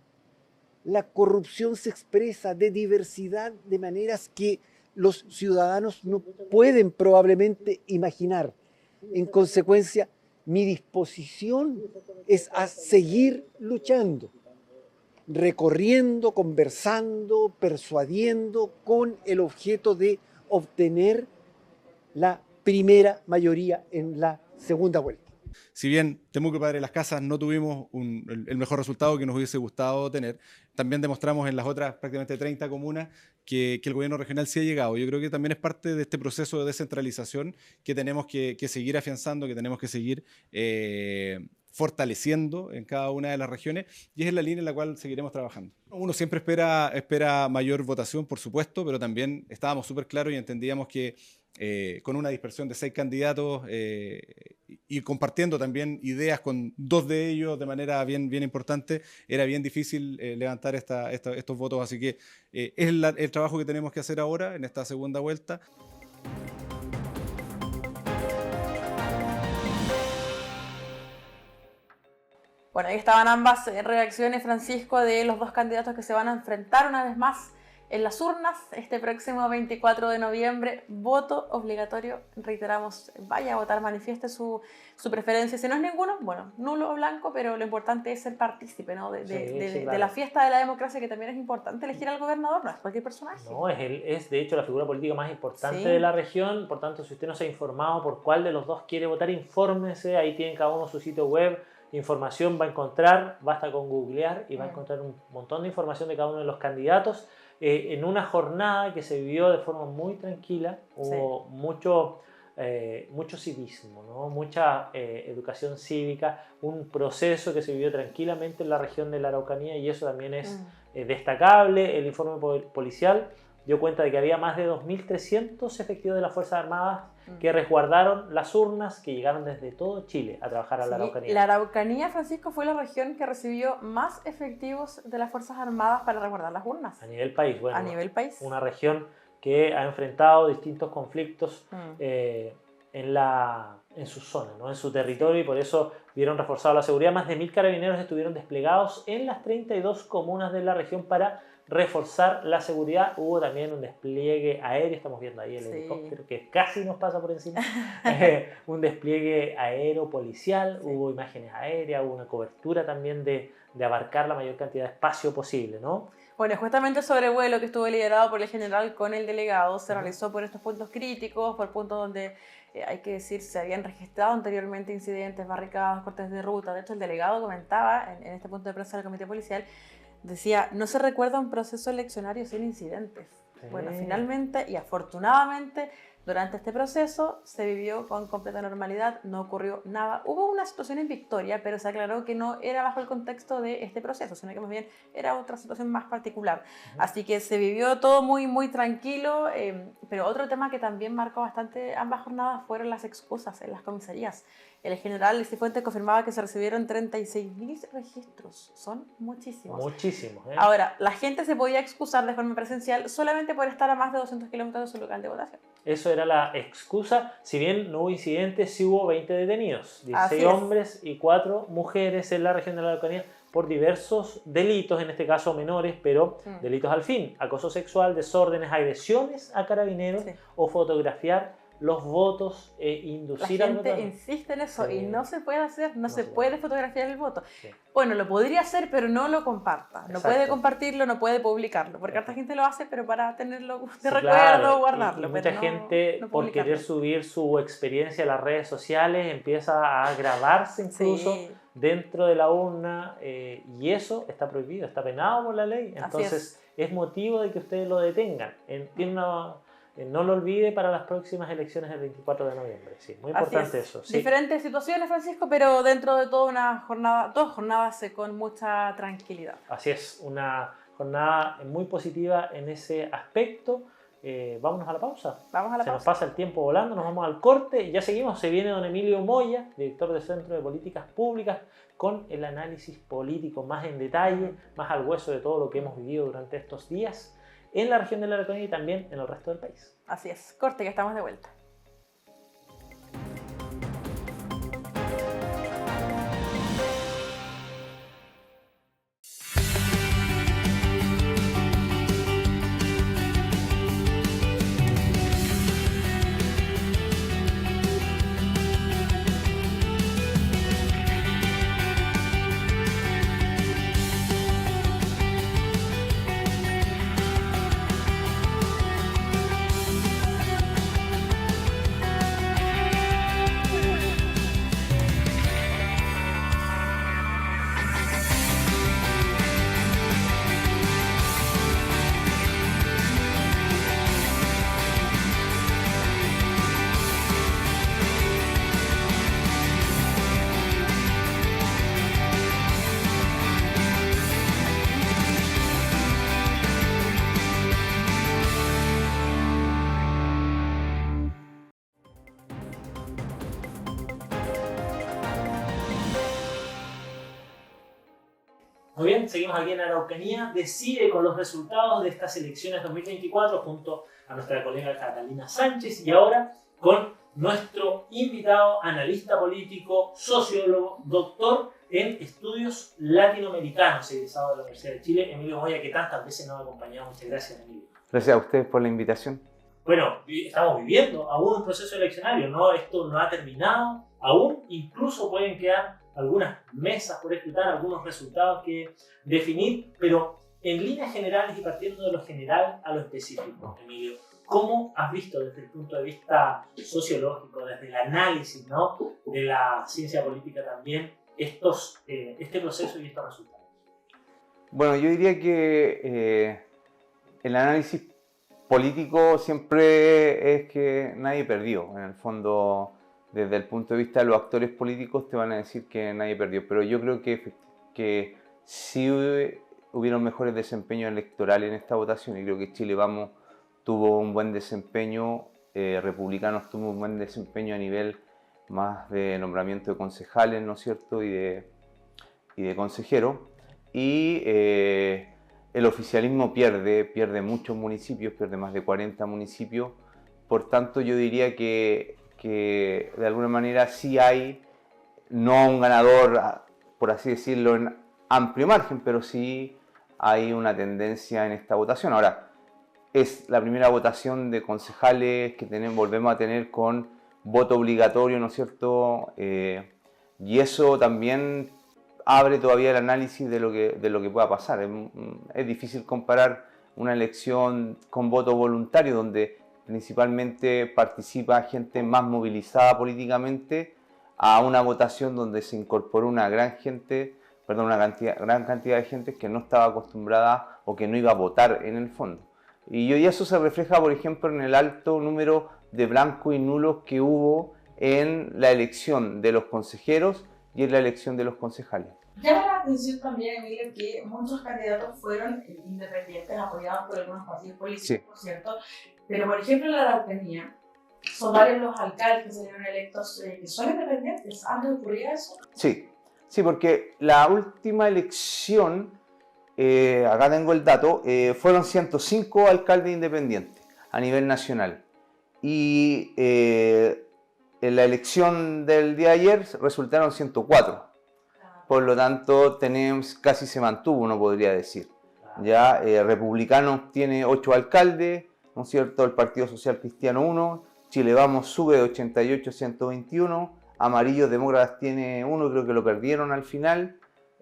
La corrupción se expresa de diversidad de maneras que los ciudadanos no pueden probablemente imaginar. En consecuencia, mi disposición es a seguir luchando, recorriendo, conversando, persuadiendo, con el objeto de obtener la primera mayoría en la segunda vuelta. Si bien Temuco y Padre Las Casas no tuvimos el mejor resultado que nos hubiese gustado tener, también demostramos en las otras prácticamente 30 comunas que el gobierno regional sí ha llegado. Yo creo que también es parte de este proceso de descentralización que tenemos que seguir afianzando, que tenemos que seguir fortaleciendo en cada una de las regiones, y es la línea en la cual seguiremos trabajando. Uno siempre espera mayor votación, por supuesto, pero también estábamos súper claros y entendíamos que con una dispersión de 6 candidatos y compartiendo también ideas con 2 de ellos de manera bien importante, era bien difícil levantar estos votos, así que es el trabajo que tenemos que hacer ahora en esta segunda vuelta. Bueno, ahí estaban ambas reacciones, Francisco, de los 2 candidatos que se van a enfrentar una vez más en las urnas este próximo 24 de noviembre. Voto obligatorio, reiteramos, vaya a votar, manifieste su preferencia. Si no es ninguno, bueno, nulo o blanco, pero lo importante es ser partícipe, ¿no? de la fiesta de la democracia, que también es importante elegir al gobernador, no es cualquier personaje. No, es de hecho la figura política más importante de la región. Por tanto, si usted no se ha informado por cuál de los 2 quiere votar, infórmese. Ahí tienen cada uno su sitio web. Información va a encontrar, basta con googlear y va a encontrar un montón de información de cada uno de los candidatos. En una jornada que se vivió de forma muy tranquila, hubo mucho civismo, ¿no? Mucha educación cívica, un proceso que se vivió tranquilamente en la región de la Araucanía, y eso también es destacable. El informe policial dio cuenta de que había más de 2.300 efectivos de las Fuerzas Armadas que resguardaron las urnas, que llegaron desde todo Chile a trabajar a la Araucanía. La Araucanía, Francisco, fue la región que recibió más efectivos de las Fuerzas Armadas para resguardar las urnas. A nivel país, bueno. A nivel país. Una región que ha enfrentado distintos conflictos en su zona, ¿no? En su territorio, y por eso vieron reforzada la seguridad. Más de 1.000 carabineros estuvieron desplegados en las 32 comunas de la región para reforzar la seguridad. Hubo también un despliegue aéreo, estamos viendo ahí el helicóptero que casi nos pasa por encima, un despliegue aéreo policial, hubo imágenes aéreas, hubo una cobertura también de abarcar la mayor cantidad de espacio posible, ¿no? Bueno, justamente el sobrevuelo que estuvo liderado por el general con el delegado se realizó por estos puntos críticos, por puntos donde hay que decir se habían registrado anteriormente incidentes, barricadas, cortes de ruta. De hecho, el delegado comentaba en este punto de prensa del comité policial, decía, no se recuerda un proceso eleccionario sin incidentes. Bueno, finalmente y afortunadamente durante este proceso se vivió con completa normalidad, no ocurrió nada. Hubo una situación en Victoria, pero se aclaró que no era bajo el contexto de este proceso, sino que más bien era otra situación más particular. Así que se vivió todo muy tranquilo, pero otro tema que también marcó bastante ambas jornadas fueron las excusas en las comisarías. El general Cifuentes confirmaba que se recibieron 36.000 registros. Son muchísimos. Muchísimos. Ahora, la gente se podía excusar de forma presencial solamente por estar a más de 200 kilómetros de su local de votación. Eso era la excusa. Si bien no hubo incidentes, sí hubo 20 detenidos. 16 hombres y 4 mujeres en la región de la Araucanía por diversos delitos, en este caso menores, pero delitos al fin. Acoso sexual, desórdenes, agresiones a carabineros o fotografiar los votos e inducir la al gente voto. insiste en eso Sí. y no se puede hacer, no se se puede fotografiar el voto. Sí. Bueno, lo podría hacer, pero no lo comparta. No Exacto. puede compartirlo, no puede publicarlo, porque harta gente lo hace, pero para tenerlo de Sí, recuerdo, claro. guardarlo. Y pero mucha no- gente, no por publicarlo. querer subir su experiencia a las redes sociales, empieza a grabarse incluso Sí. dentro de la urna, y eso está prohibido, está penado por la ley. Entonces es motivo de que ustedes lo detengan. No lo olvide para las próximas elecciones del 24 de noviembre. Sí, muy Así importante es. eso. Sí. Diferentes situaciones, Francisco, pero dentro de toda una jornada, dos jornadas con mucha tranquilidad. Así es, una jornada muy positiva en ese aspecto. Vámonos a la pausa. Vamos a la Se nos pausa. pasa el tiempo volando, nos vamos al corte y ya seguimos. Se viene don Emilio Moya, director del Centro de Políticas Públicas, con el análisis político más en detalle, más al hueso de todo lo que hemos vivido durante estos días en la región de la Araucanía y también en el resto del país. Así es. Corte, que estamos de vuelta. Muy bien, seguimos aquí en Araucanía. Decide con los resultados de estas elecciones 2024 junto a nuestra colega Catalina Sánchez y ahora con nuestro invitado, analista político, sociólogo, doctor en estudios latinoamericanos, egresado de la Universidad de Chile, Emilio Moya, que tantas veces nos ha acompañado. Muchas gracias, Emilio. Gracias a ustedes por la invitación. Bueno, estamos viviendo aún un proceso eleccionario, ¿no? Esto no ha terminado, aún incluso pueden quedar algunas mesas por escrutar, algunos resultados que definir, pero en líneas generales y partiendo de lo general a lo específico, Emilio, ¿cómo has visto desde el punto de vista sociológico, desde el análisis, ¿no?, de la ciencia política también, este proceso y estos resultados? Bueno, yo diría que el análisis político siempre es que nadie perdió. En el fondo, desde el punto de vista de los actores políticos te van a decir que nadie perdió, pero yo creo que sí hubieron mejores desempeños electorales en esta votación y creo que Chile Vamos tuvo un buen desempeño, Republicanos tuvo un buen desempeño a nivel más de nombramiento de concejales, ¿no es cierto?, y de consejeros, y el oficialismo pierde muchos municipios, pierde más de 40 municipios, por tanto yo diría que de alguna manera sí hay, no un ganador, por así decirlo, en amplio margen, pero sí hay una tendencia en esta votación. Ahora, es la primera votación de concejales que volvemos a tener con voto obligatorio, ¿no es cierto? Y eso también abre todavía el análisis de lo que pueda pasar. Es difícil comparar una elección con voto voluntario, donde principalmente participa gente más movilizada políticamente, a una votación donde se incorporó una gran cantidad de gente que no estaba acostumbrada o que no iba a votar en el fondo. Y eso se refleja, por ejemplo, en el alto número de blancos y nulos que hubo en la elección de los consejeros y en la elección de los concejales. Llama la atención también, Emilio, que muchos candidatos fueron independientes, apoyados por algunos partidos políticos, Sí. por cierto. Pero, por ejemplo, en la Araucanía, son varios los alcaldes que salieron electos que son independientes. ¿Antes ocurría eso? Sí, porque la última elección, acá tengo el dato, fueron 105 alcaldes independientes a nivel nacional. Y en la elección del día de ayer resultaron 104. Por lo tanto, casi se mantuvo, uno podría decir. Ya Republicanos tiene 8 alcaldes, ¿no es cierto? El Partido Social Cristiano 1, Chile Vamos sube de 88 a 121, Amarillos Demócratas tiene 1, creo que lo perdieron al final,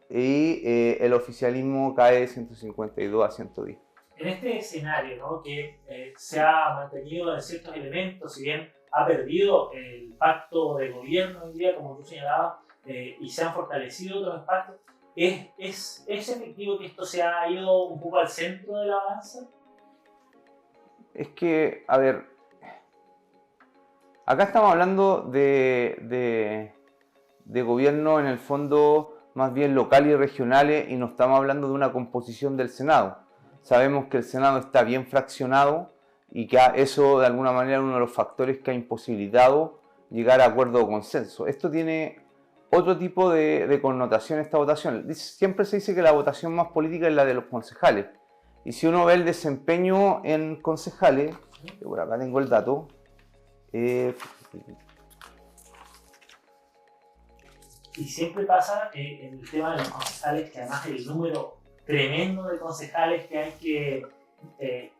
y el oficialismo cae de 152 a 110. En este escenario, ¿no?, que se ha mantenido en ciertos elementos, si bien ha perdido el pacto de gobierno hoy día, como tú señalabas, y se han fortalecido otros pactos, ¿es efectivo que esto se ha ido un poco al centro de la balanza? Es que, a ver, acá estamos hablando de gobierno en el fondo más bien local y regionales, y no estamos hablando de una composición del Senado. Sabemos que el Senado está bien fraccionado y que eso de alguna manera es uno de los factores que ha imposibilitado llegar a acuerdo o consenso. Esto tiene otro tipo de connotación, esta votación. Siempre se dice que la votación más política es la de los concejales. Y si uno ve el desempeño en concejales, por acá tengo el dato, y siempre pasa en el tema de los concejales, que además el número tremendo de concejales que hay que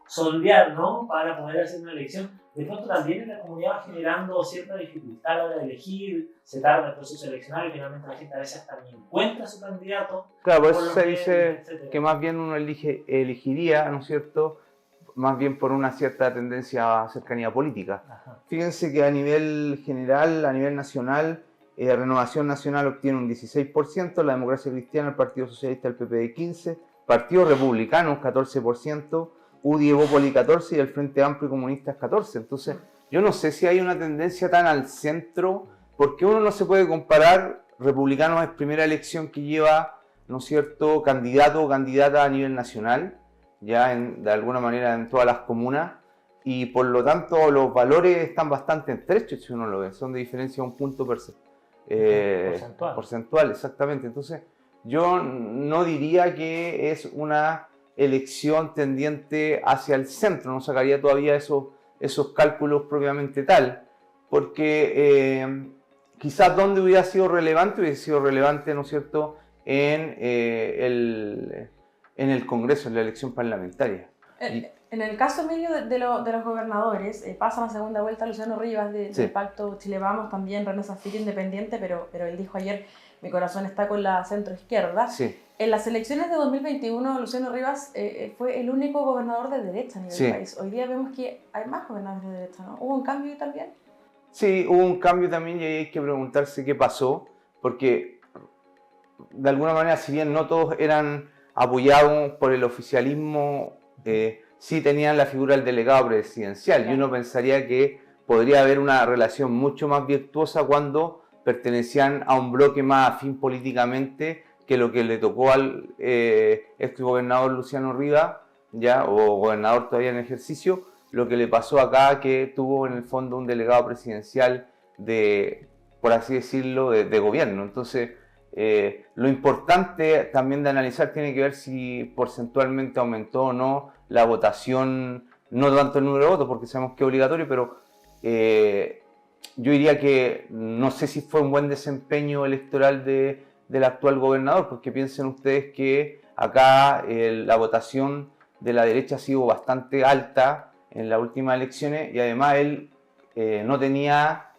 sondear, ¿no?, para poder hacer una elección, de pronto también en la comunidad va generando cierta dificultad a la hora de elegir, se tarda el proceso eleccionario y finalmente la gente a veces hasta ni encuentra su candidato. Claro, por eso se dice que más bien uno elegiría, ¿no es cierto?, más bien por una cierta tendencia a cercanía política. Ajá. Fíjense que a nivel general, a nivel nacional, Renovación Nacional obtiene un 16%, la Democracia Cristiana, el Partido Socialista, el PPD 15%, Partido Republicano un 14%, UDI Evópoli 14% y el Frente Amplio y Comunistas 14%. Entonces, yo no sé si hay una tendencia tan al centro, porque uno no se puede comparar. Republicanos es primera elección que lleva, ¿no es cierto?, candidato o candidata a nivel nacional, ya de alguna manera en todas las comunas, y por lo tanto los valores están bastante estrechos si uno lo ve, son de diferencia de un punto porcentual, exactamente. Entonces, yo no diría que es una elección tendiente hacia el centro, no sacaría todavía esos cálculos propiamente tal, porque quizás donde hubiera sido relevante, ¿no es cierto?, en el Congreso, en la elección parlamentaria. En el caso, Emilio, de los gobernadores, pasa la segunda vuelta Luciano Rivas del Pacto Chile Vamos, también René Zaffirin independiente, pero él dijo ayer, mi corazón está con la centroizquierda. Sí. En las elecciones de 2021, Luciano Rivas fue el único gobernador de derecha a nivel del país. Hoy día vemos que hay más gobernadores de derecha, ¿no? ¿Hubo un cambio también? Sí, hubo un cambio también y hay que preguntarse qué pasó, porque de alguna manera, si bien no todos eran apoyados por el oficialismo, sí tenían la figura del delegado presidencial, y uno pensaría que podría haber una relación mucho más virtuosa cuando pertenecían a un bloque más afín políticamente que lo que le tocó al ex gobernador Luciano Rivas, ya, o gobernador todavía en ejercicio, lo que le pasó acá, que tuvo en el fondo un delegado presidencial por así decirlo, de gobierno. Entonces, lo importante también de analizar tiene que ver si porcentualmente aumentó o no la votación, no tanto el número de votos, porque sabemos que es obligatorio, pero yo diría que no sé si fue un buen desempeño electoral del actual gobernador, porque piensen ustedes que acá la votación de la derecha ha sido bastante alta en las últimas elecciones, y además él no tenía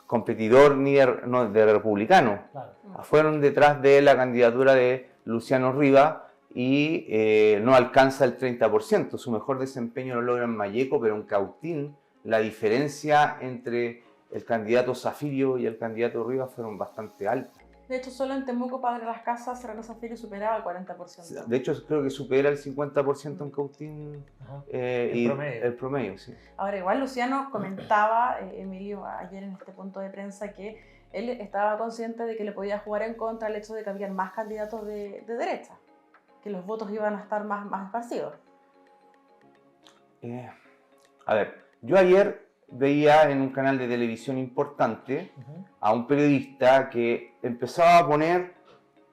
competidor ni de republicano. Claro. Fueron detrás de la candidatura de Luciano Rivas y no alcanza el 30%. Su mejor desempeño lo logra en Malleco, pero en Cautín la diferencia entre el candidato Zafirio y el candidato Rivas fueron bastante altas. De hecho, solo en Temuco, Padre Las Casas, René Zaffirin superaba el 40%. De hecho, creo que supera el 50% en Cautín. El promedio, sí. Ahora, igual Luciano comentaba, Emilio, ayer en este punto de prensa, que él estaba consciente de que le podía jugar en contra el hecho de que habían más candidatos de derecha, que los votos iban a estar más esparcidos. A ver, yo ayer veía en un canal de televisión importante a un periodista que empezaba a poner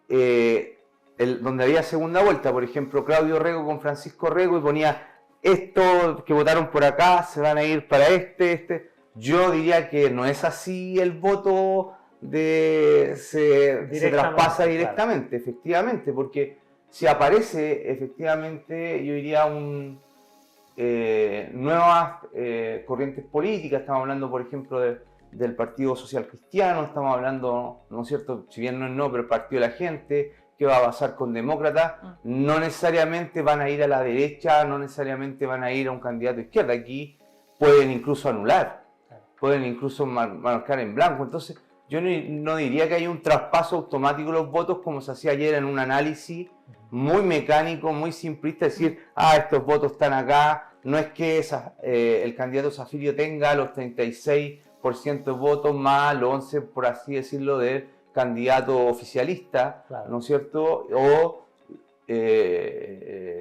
donde había segunda vuelta, por ejemplo, Claudio Rego con Francisco Rego, y ponía estos que votaron por acá se van a ir para este. Yo diría que no es así, el voto se traspasa directamente, efectivamente, porque si aparece efectivamente, yo diría nuevas corrientes políticas. Estamos hablando, por ejemplo, del Partido Social Cristiano, estamos hablando, ¿no es cierto?, si bien no es no, pero el Partido de la Gente. ¿Qué va a pasar con demócratas? No necesariamente van a ir a la derecha, no necesariamente van a ir a un candidato de izquierda. Aquí pueden incluso anular, pueden incluso marcar en blanco. Entonces, yo no diría que haya un traspaso automático de los votos como se hacía ayer en un análisis muy mecánico, muy simplista, decir, estos votos están acá. No es que el candidato Zaffirio tenga los 36% de votos más los 11%, por así decirlo, del candidato oficialista, claro, ¿no es cierto? O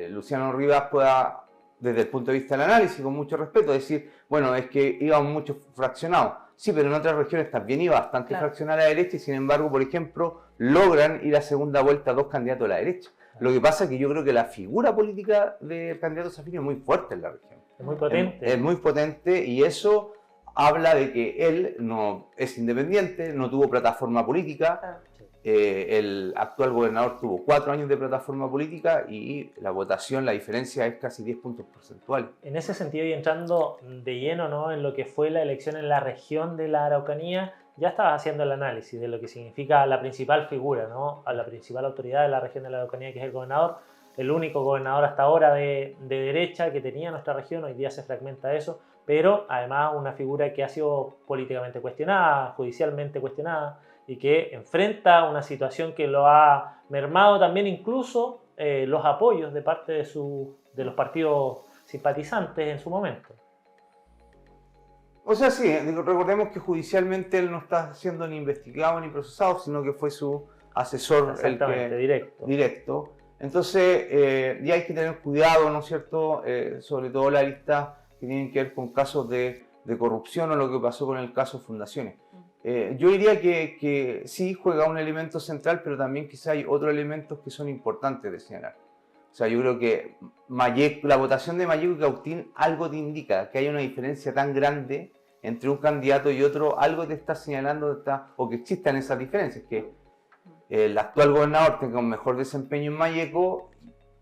Luciano Rivas pueda, desde el punto de vista del análisis, con mucho respeto, decir, bueno, es que iban muchos fraccionados. Sí, pero en otras regiones también iba bastante fraccionada a la derecha y sin embargo, por ejemplo, logran ir a segunda vuelta 2 candidatos a la derecha. Lo que pasa es que yo creo que la figura política del candidato Zaffirio es muy fuerte en la región. Es muy potente. Es muy potente y eso habla de que él no es independiente, no tuvo plataforma política. El actual gobernador tuvo 4 años de plataforma política y la votación, la diferencia es casi 10 puntos porcentuales. En ese sentido, y entrando de lleno, ¿no?, en lo que fue la elección en la región de la Araucanía, ya estabas haciendo el análisis de lo que significa la principal figura, ¿no?, a la principal autoridad de la región de la Araucanía, que es el gobernador, el único gobernador hasta ahora de derecha que tenía nuestra región. Hoy día se fragmenta eso, pero además una figura que ha sido políticamente cuestionada, judicialmente cuestionada, y que enfrenta una situación que lo ha mermado también incluso los apoyos de parte de los partidos simpatizantes en su momento. O sea, sí, recordemos que judicialmente él no está siendo ni investigado ni procesado, sino que fue su asesor directo. Entonces, ya hay que tener cuidado, ¿no es cierto?, sobre todo la lista que tienen que ver con casos de corrupción o lo que pasó con el caso Fundaciones. Yo diría que sí juega un elemento central, pero también quizá hay otros elementos que son importantes de señalar. O sea, yo creo que la votación de Malleco y Cautín algo te indica, que hay una diferencia tan grande entre un candidato y otro, algo te está señalando o que existan esas diferencias, que el actual gobernador tenga un mejor desempeño en Malleco,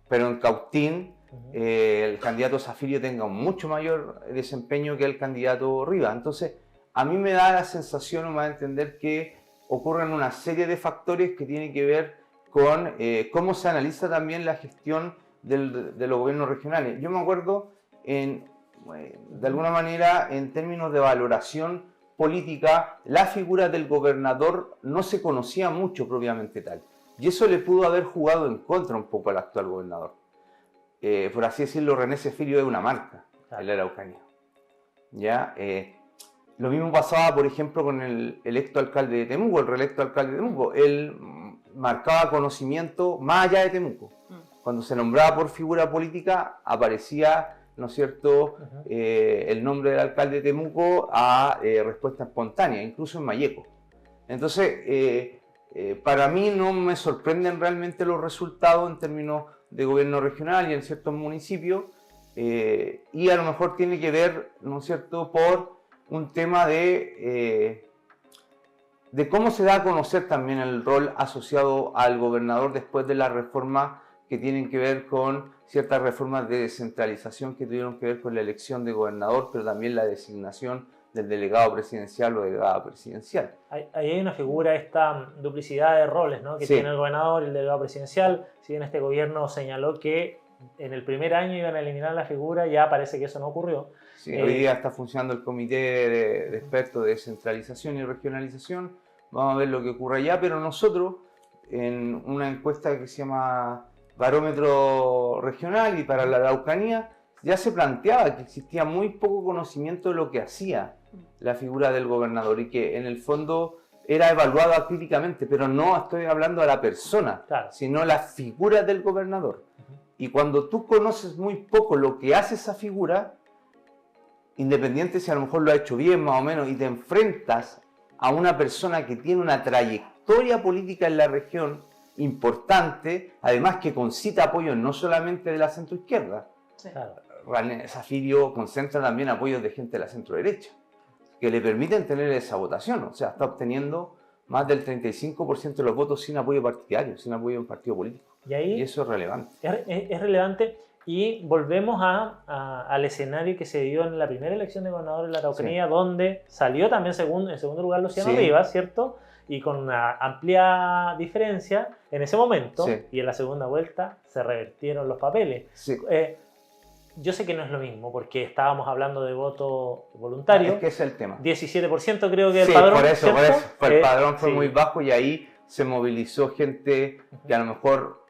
pero en Cautín el candidato Zaffirio tenga un mucho mayor desempeño que el candidato Rivas. Entonces, a mí me da la sensación, o me da a entender, que ocurren una serie de factores que tienen que ver con cómo se analiza también la gestión de los gobiernos regionales. Yo me acuerdo, de alguna manera, en términos de valoración política, la figura del gobernador no se conocía mucho propiamente tal. Y eso le pudo haber jugado en contra un poco al actual gobernador. Por así decirlo, René Zaffirio es una marca en la Araucanía. ¿Ya? Lo mismo pasaba, por ejemplo, con el electo alcalde de Temuco, el reelecto alcalde de Temuco. Él marcaba conocimiento más allá de Temuco. Cuando se nombraba por figura política, aparecía, ¿no es cierto?, el nombre del alcalde de Temuco a respuesta espontánea, incluso en Malleco. Entonces, para mí no me sorprenden realmente los resultados en términos de gobierno regional y en ciertos municipios, y a lo mejor tiene que ver, ¿no es cierto?, por un tema de cómo se da a conocer también el rol asociado al gobernador después de las reformas que tienen que ver con ciertas reformas de descentralización que tuvieron que ver con la elección de gobernador, pero también la designación del delegado presidencial o delegada presidencial. Ahí hay una figura, esta duplicidad de roles, ¿no?, que tiene el gobernador y el delegado presidencial. Si bien este gobierno señaló que en el primer año iban a eliminar la figura, ya parece que eso no ocurrió. Sí, hoy día está funcionando el comité de expertos de descentralización y regionalización. Vamos a ver lo que ocurre allá, pero nosotros, en una encuesta que se llama Barómetro Regional y para la Araucanía, ya se planteaba que existía muy poco conocimiento de lo que hacía la figura del gobernador y que en el fondo era evaluada críticamente, pero no estoy hablando de la persona, sino la figura del gobernador. Y cuando tú conoces muy poco lo que hace esa figura, independiente si a lo mejor lo ha hecho bien más o menos, y te enfrentas a una persona que tiene una trayectoria política en la región importante, además que concita apoyo no solamente de la centroizquierda. René Zaffirio concentra también apoyos de gente de la centroderecha, que le permiten tener esa votación. O sea, está obteniendo más del 35% de los votos sin apoyo partidario, sin apoyo de un partido político. Y ahí eso es relevante. Es relevante. Y volvemos al escenario que se dio en la primera elección de gobernador en la Araucanía, donde salió también en segundo lugar Luciano Rivas, ¿cierto? Y con una amplia diferencia en ese momento, y en la segunda vuelta se revertieron los papeles. Yo sé que no es lo mismo, porque estábamos hablando de voto voluntario. Es que ese es el tema. 17% creo que el padrón. Por eso. El padrón fue muy bajo y ahí se movilizó gente que a lo mejor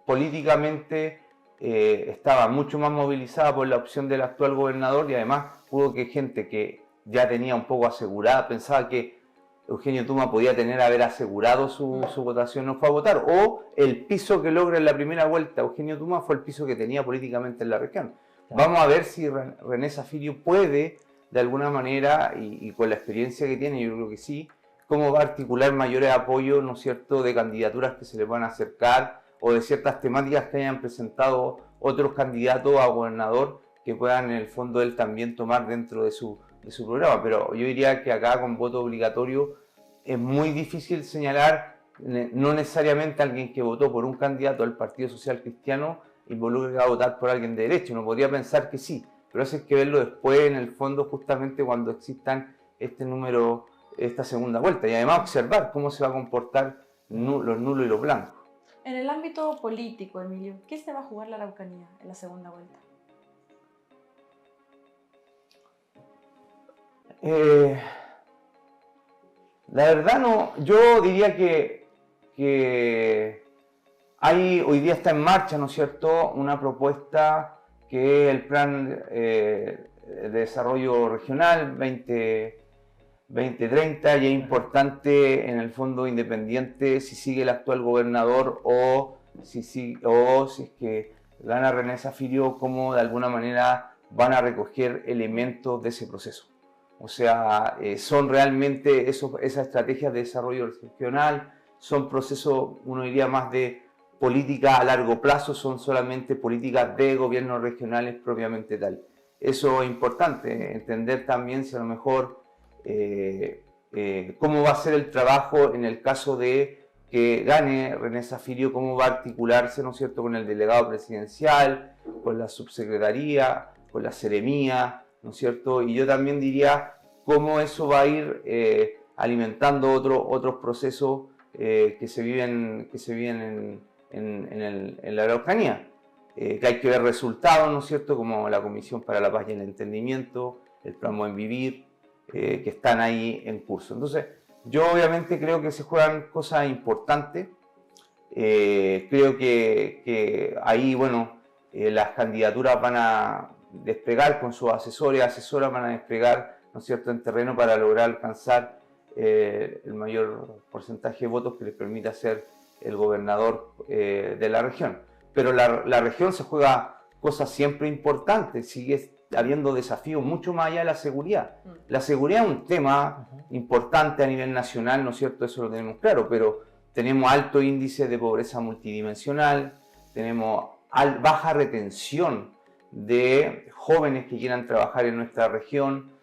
políticamente estaba mucho más movilizada por la opción del actual gobernador, y además pudo que gente que ya tenía un poco asegurada, pensaba que Eugenio Tuma podía haber asegurado su votación, no fue a votar, o el piso que logra en la primera vuelta Eugenio Tuma fue el piso que tenía políticamente en la región. Vamos a ver si René Zaffirio puede, de alguna manera, y con la experiencia que tiene, yo creo que sí, cómo va a articular mayores apoyos, ¿no es cierto?, de candidaturas que se le van a acercar, o de ciertas temáticas que hayan presentado otros candidatos a gobernador, que puedan en el fondo él también tomar dentro de su programa. Pero yo diría que acá con voto obligatorio es muy difícil señalar, no necesariamente alguien que votó por un candidato del Partido Social Cristiano involucra que va a votar por alguien de derecha. Uno podría pensar que sí, pero eso hay que verlo después, en el fondo, justamente cuando existan esta segunda vuelta, y además observar cómo se va a comportar los nulos y los blancos. En el ámbito político, Emilio, ¿qué se va a jugar la Araucanía en la segunda vuelta? La verdad no, yo diría que hoy día está en marcha, ¿no es cierto?, una propuesta que es el Plan de Desarrollo Regional 2030, y es importante en el fondo, independiente si sigue el actual gobernador o si es que gana René Zaffirio, cómo de alguna manera van a recoger elementos de ese proceso. O sea, son realmente esas estrategias de desarrollo regional, son procesos, uno diría, más de política a largo plazo, son solamente políticas de gobiernos regionales propiamente tal. Eso es importante, entender también si a lo mejor cómo va a ser el trabajo en el caso de que gane René Zaffirio, cómo va a articularse, ¿no es cierto?, con el delegado presidencial, con la subsecretaría, con la seremía, ¿no es cierto? Y yo también diría cómo eso va a ir alimentando otros procesos que se viven en la Araucanía, que hay que ver resultados, ¿no es cierto?, como la Comisión para la Paz y el Entendimiento, el Plan Buen Vivir, que están ahí en curso. Entonces, yo obviamente creo que se juegan cosas importantes. Creo que ahí, bueno, las candidaturas van a desplegar con sus asesoras van a desplegar, ¿no es cierto?, en terreno para lograr alcanzar el mayor porcentaje de votos que les permita ser el gobernador de la región. Pero la región se juega cosas siempre importantes, sigue habiendo desafíos mucho más allá de la seguridad. La seguridad es un tema importante a nivel nacional, ¿no es cierto?, eso lo tenemos claro, pero tenemos alto índice de pobreza multidimensional, tenemos baja retención de jóvenes que quieran trabajar en nuestra región,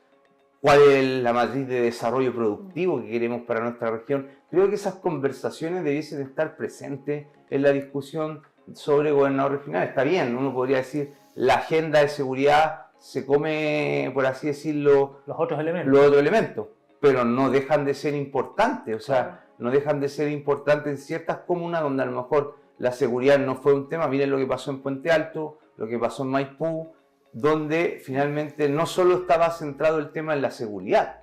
cuál es la matriz de desarrollo productivo que queremos para nuestra región. Creo que esas conversaciones debiesen estar presentes en la discusión sobre gobernador regional. Está bien, uno podría decir, la agenda de seguridad se come, por así decirlo, los otros elementos, pero no dejan de ser importantes, o sea, no dejan de ser importantes en ciertas comunas donde a lo mejor la seguridad no fue un tema. Miren lo que pasó en Puente Alto, lo que pasó en Maipú, donde finalmente no solo estaba centrado el tema en la seguridad.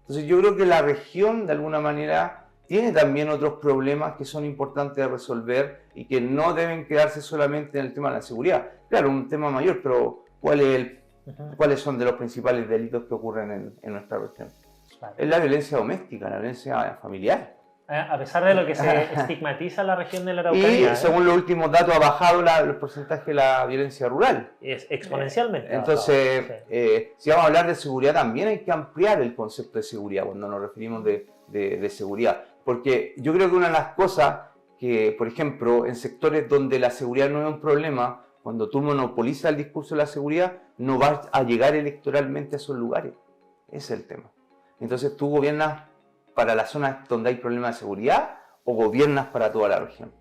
Entonces yo creo que la región de alguna manera tiene también otros problemas que son importantes de resolver y que no deben quedarse solamente en el tema de la seguridad. Claro, un tema mayor, pero ¿cuáles son de los principales delitos que ocurren en nuestra región? Claro. Es la violencia doméstica, la violencia familiar. A pesar de lo que se estigmatiza la región de la Araucanía. Y según los últimos datos ha bajado los porcentajes de la violencia rural. Es exponencialmente. Entonces, si vamos a hablar de seguridad, también hay que ampliar el concepto de seguridad cuando nos referimos de seguridad. Porque yo creo que una de las cosas que, por ejemplo, en sectores donde la seguridad no es un problema, cuando tú monopolizas el discurso de la seguridad, no vas a llegar electoralmente a esos lugares. Ese es el tema. Entonces tú gobiernas para las zonas donde hay problemas de seguridad o gobiernas para toda la región.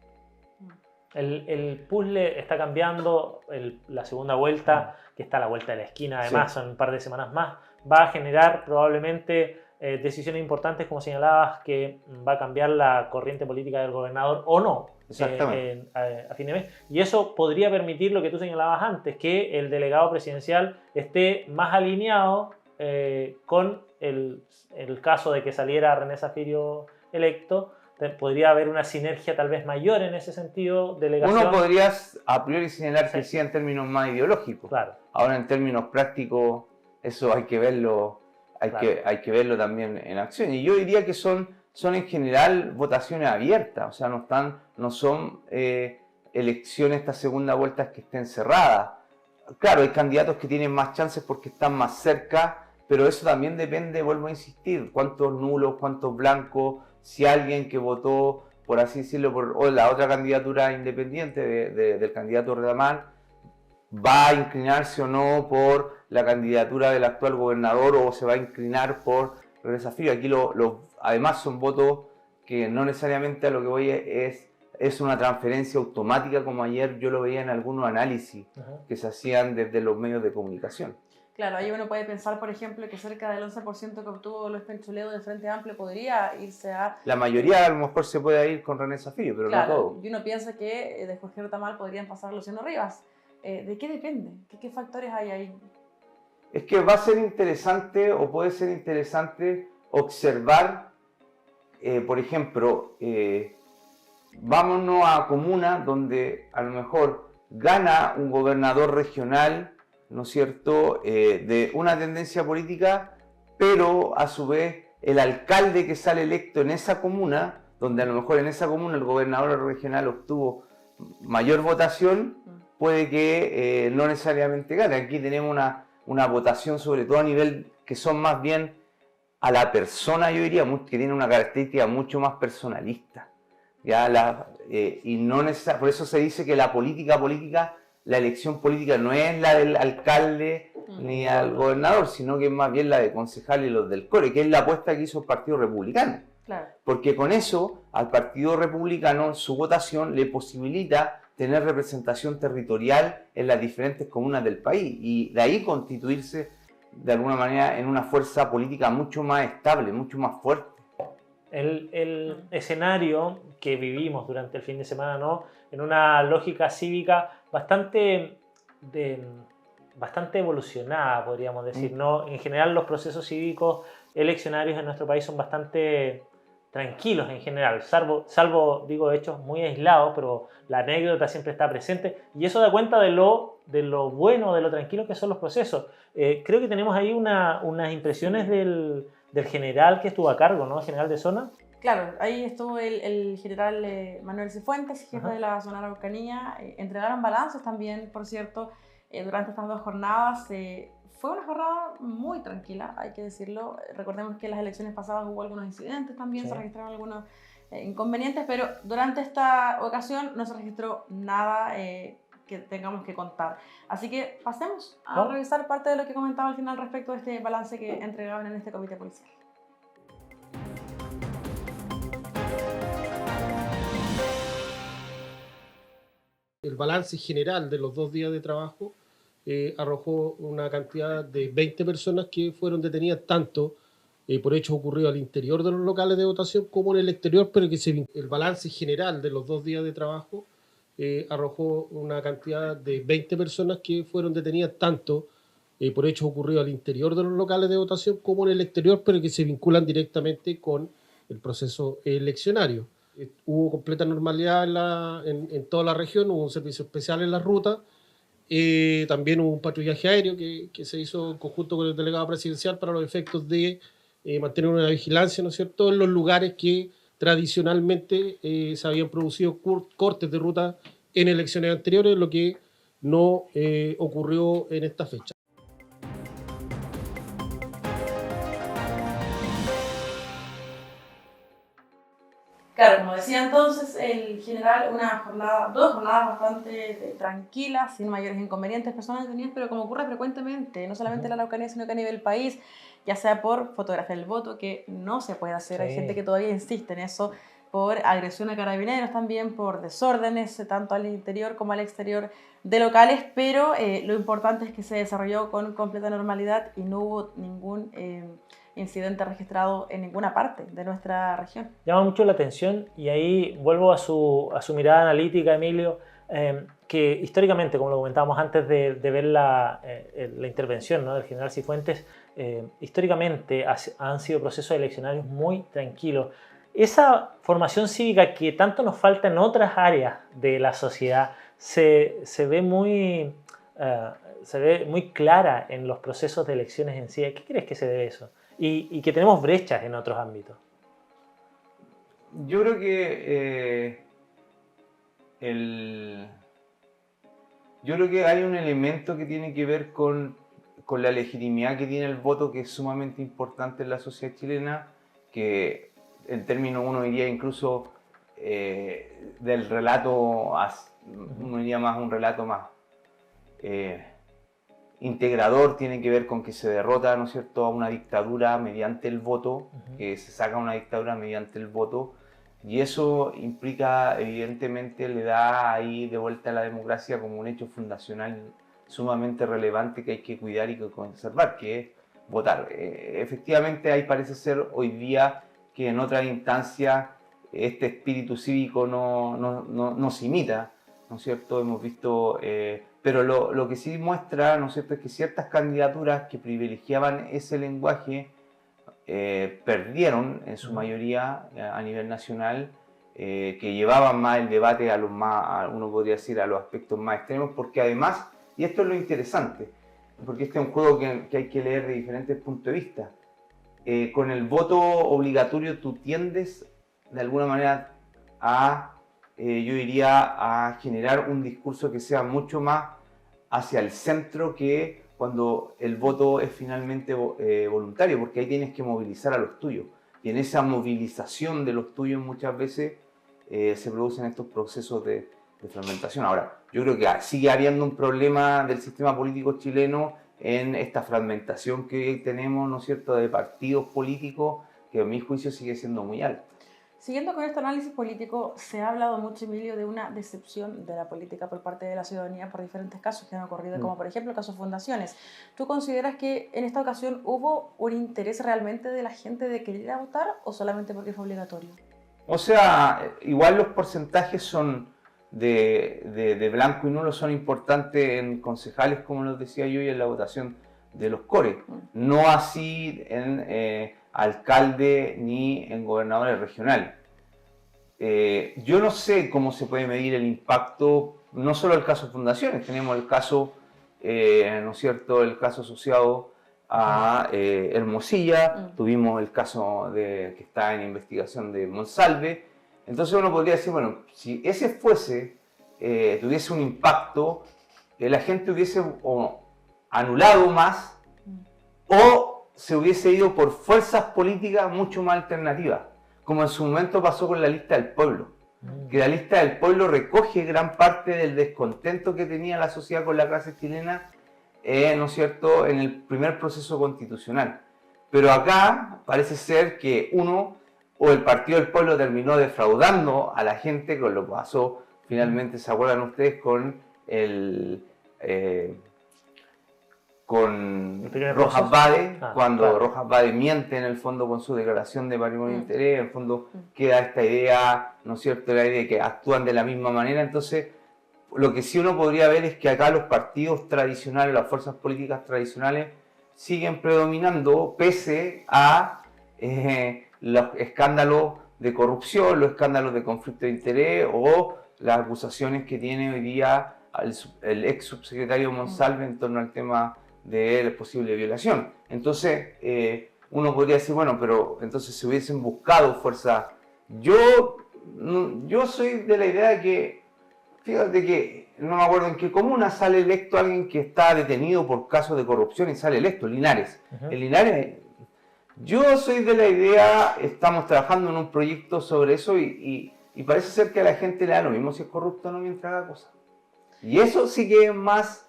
El puzzle está cambiando, la segunda vuelta, que está a la vuelta de la esquina, además, son un par de semanas más, va a generar probablemente decisiones importantes, como señalabas, que va a cambiar la corriente política del gobernador o no a fin de mes. Y eso podría permitir lo que tú señalabas antes, que el delegado presidencial esté más alineado con el caso de que saliera René Zaffirio electo. Podría haber una sinergia tal vez mayor en ese sentido, delegación. Uno podría a priori señalar que sí en términos más ideológicos. Claro. Ahora en términos prácticos, eso hay que verlo, hay que verlo también en acción. Y yo diría que son en general votaciones abiertas, o sea, no son elecciones, estas segundas vueltas que estén cerradas. Claro, hay candidatos que tienen más chances porque están más cerca, pero eso también depende, vuelvo a insistir, cuántos nulos, cuántos blancos, si alguien que votó, por así decirlo, o la otra candidatura independiente del candidato Redamán, va a inclinarse o no por la candidatura del actual gobernador o se va a inclinar por René Zaffirio. Aquí además son votos que no necesariamente a lo que voy es una transferencia automática, como ayer yo lo veía en algunos análisis que se hacían desde los medios de comunicación. Claro, ahí uno puede pensar, por ejemplo, que cerca del 11% que obtuvo Luis Penchuledo del Frente Amplio podría irse a... La mayoría a lo mejor se puede ir con René Zaffirio, pero claro, no todo. Y uno piensa que de Jorge Retamal podrían pasar a Luciano Rivas. ¿De qué depende? ¿Qué factores hay ahí? Es que va a ser interesante o puede ser interesante observar, por ejemplo, vámonos a comunas donde a lo mejor gana un gobernador regional, ¿no es cierto?, de una tendencia política, pero a su vez el alcalde que sale electo en esa comuna, donde a lo mejor en esa comuna el gobernador regional obtuvo mayor votación, puede que no necesariamente gane. Aquí tenemos una votación sobre todo a nivel que son más bien a la persona, yo diría, que tiene una característica mucho más personalista. Y no por eso se dice que la la elección política no es la del alcalde ni al gobernador, sino que es más bien la de concejales y los del core, que es la apuesta que hizo el Partido Republicano. Claro. Porque con eso al Partido Republicano su votación le posibilita tener representación territorial en las diferentes comunas del país y de ahí constituirse de alguna manera en una fuerza política mucho más estable, mucho más fuerte. El escenario que vivimos durante el fin de semana, ¿no?, en una lógica cívica bastante evolucionada, podríamos decir, ¿no? En general los procesos cívicos eleccionarios en nuestro país son bastante tranquilos en general, salvo digo, hechos muy aislados, pero la anécdota siempre está presente y eso da cuenta de lo bueno, de lo tranquilo que son los procesos. Creo que tenemos ahí unas impresiones del general que estuvo a cargo, ¿no? El general de zona. Claro, ahí estuvo el general Manuel Cifuentes, jefe de la zona Araucanía. Entregaron balances también, por cierto, durante estas 2 jornadas. Fue una jornada muy tranquila, hay que decirlo. Recordemos que en las elecciones pasadas hubo algunos incidentes también, se registraron algunos inconvenientes, pero durante esta ocasión no se registró nada que tengamos que contar. Así que pasemos a revisar parte de lo que comentaba al final respecto de este balance que entregaban en este comité policial. El balance general de los 2 días de trabajo arrojó una cantidad de 20 personas que fueron detenidas tanto por hechos ocurridos al interior de los locales de votación como en el exterior, pero que el balance general de los 2 días de trabajo arrojó una cantidad de 20 personas que fueron detenidas tanto por hechos ocurridos al interior de los locales de votación como en el exterior, pero que se vinculan directamente con el proceso eleccionario. Hubo completa normalidad en toda la región, hubo un servicio especial en la ruta, también hubo un patrullaje aéreo que se hizo en conjunto con el delegado presidencial para los efectos de mantener una vigilancia, ¿no es cierto?, en los lugares que tradicionalmente se habían producido cortes de ruta en elecciones anteriores, lo que no ocurrió en esta fecha. Claro, como decía entonces el general, 2 jornadas bastante tranquilas, sin mayores inconvenientes, personas detenidas, pero como ocurre frecuentemente, no solamente en la Araucanía, sino que a nivel país, ya sea por fotografía del voto, que no se puede hacer, hay gente que todavía insiste en eso, por agresión a carabineros también, por desórdenes tanto al interior como al exterior de locales, pero lo importante es que se desarrolló con completa normalidad y no hubo ningún incidente registrado en ninguna parte de nuestra región. Llama mucho la atención, y ahí vuelvo a su mirada analítica, Emilio, que históricamente, como lo comentábamos antes de ver la intervención, ¿no?, del general Cifuentes, históricamente han sido procesos eleccionarios muy tranquilos. Esa formación cívica que tanto nos falta en otras áreas de la sociedad se ve muy clara en los procesos de elecciones en sí. ¿Qué crees que se debe eso? Y que tenemos brechas en otros ámbitos. Yo creo que hay un elemento que tiene que ver con la legitimidad que tiene el voto, que es sumamente importante en la sociedad chilena, que en términos, uno diría incluso del relato, uno diría más un relato más integrador, tiene que ver con que se derrota, ¿no es cierto?, a una dictadura mediante el voto, que se saca una dictadura mediante el voto, y eso implica, evidentemente, le da ahí de vuelta a la democracia como un hecho fundacional sumamente relevante que hay que cuidar y que conservar, que es votar. Efectivamente, ahí parece ser hoy día que en otras instancias este espíritu cívico no se imita, ¿no es cierto? Hemos visto, pero lo que sí muestra, ¿no es cierto?, es que ciertas candidaturas que privilegiaban ese lenguaje perdieron en su mayoría a nivel nacional, que llevaban más el debate a los más, uno podría decir, a los aspectos más extremos, porque además, y esto es lo interesante, porque este es un juego que hay que leer de diferentes puntos de vista, con el voto obligatorio tú tiendes de alguna manera a, yo diría, a generar un discurso que sea mucho más hacia el centro que cuando el voto es finalmente voluntario, porque ahí tienes que movilizar a los tuyos. Y en esa movilización de los tuyos muchas veces se producen estos procesos de fragmentación. Ahora, yo creo que sigue habiendo un problema del sistema político chileno en esta fragmentación que tenemos, ¿no es cierto?, de partidos políticos, que a mi juicio sigue siendo muy alta. Siguiendo con este análisis político, se ha hablado mucho, Emilio, de una decepción de la política por parte de la ciudadanía por diferentes casos que han ocurrido, como por ejemplo el caso Fundaciones. ¿Tú consideras que en esta ocasión hubo un interés realmente de la gente de querer ir a votar o solamente porque fue obligatorio? O sea, igual los porcentajes son de blanco y nulo, son importantes en concejales, como los decía yo, y en la votación de los core. No así en alcalde ni en gobernadores regionales. Yo no sé cómo se puede medir el impacto, no solo el caso Fundaciones, tenemos el caso, ¿no es cierto?, el caso asociado a Hermosilla, tuvimos el caso que está en investigación de Monsalve. Entonces uno podría decir, bueno, si ese tuviese un impacto, la gente hubiese anulado más o se hubiese ido por fuerzas políticas mucho más alternativas, como en su momento pasó con la lista del pueblo, que la lista del pueblo recoge gran parte del descontento que tenía la sociedad con la clase chilena, ¿no es cierto?, en el primer proceso constitucional. Pero acá parece ser que o el Partido del Pueblo terminó defraudando a la gente, con lo que pasó finalmente, ¿se acuerdan ustedes?, con Rojas Vade, cuando Rojas Vade miente en el fondo con su declaración de patrimonio de interés, en el fondo queda esta idea, ¿no es cierto?, la idea de que actúan de la misma manera. Entonces, lo que sí uno podría ver es que acá los partidos tradicionales, las fuerzas políticas tradicionales, siguen predominando pese a los escándalos de corrupción, los escándalos de conflicto de interés o las acusaciones que tiene hoy día el ex subsecretario Monsalve en torno al tema de la posible violación. Entonces, uno podría decir, bueno, pero entonces se hubiesen buscado fuerzas. Yo soy de la idea de que, fíjate que, no me acuerdo en qué comuna sale electo alguien que está detenido por casos de corrupción y sale electo, Linares. En Linares, yo soy de la idea, estamos trabajando en un proyecto sobre eso y parece ser que a la gente le da lo mismo si es corrupto o no mientras haga cosas. Y eso sí que es más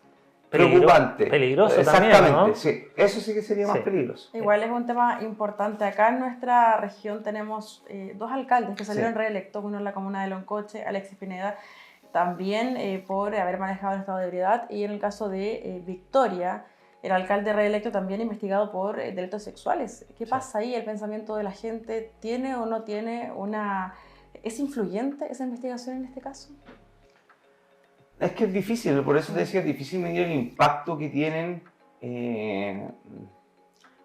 preocupante. Peligroso Exactamente, también, ¿no? sí. Eso sí que sería más peligroso. Igual es un tema importante. Acá en nuestra región tenemos 2 alcaldes que salieron reelectos, uno en la comuna de Loncoche, Alexis Pineda, también por haber manejado el estado de ebriedad, y en el caso de Victoria, el alcalde reelecto también investigado por delitos sexuales. ¿Qué pasa ahí? ¿El pensamiento de la gente tiene o no tiene una... ¿Es influyente esa investigación en este caso? Es que es difícil, por eso te decía, es difícil medir el impacto que tienen.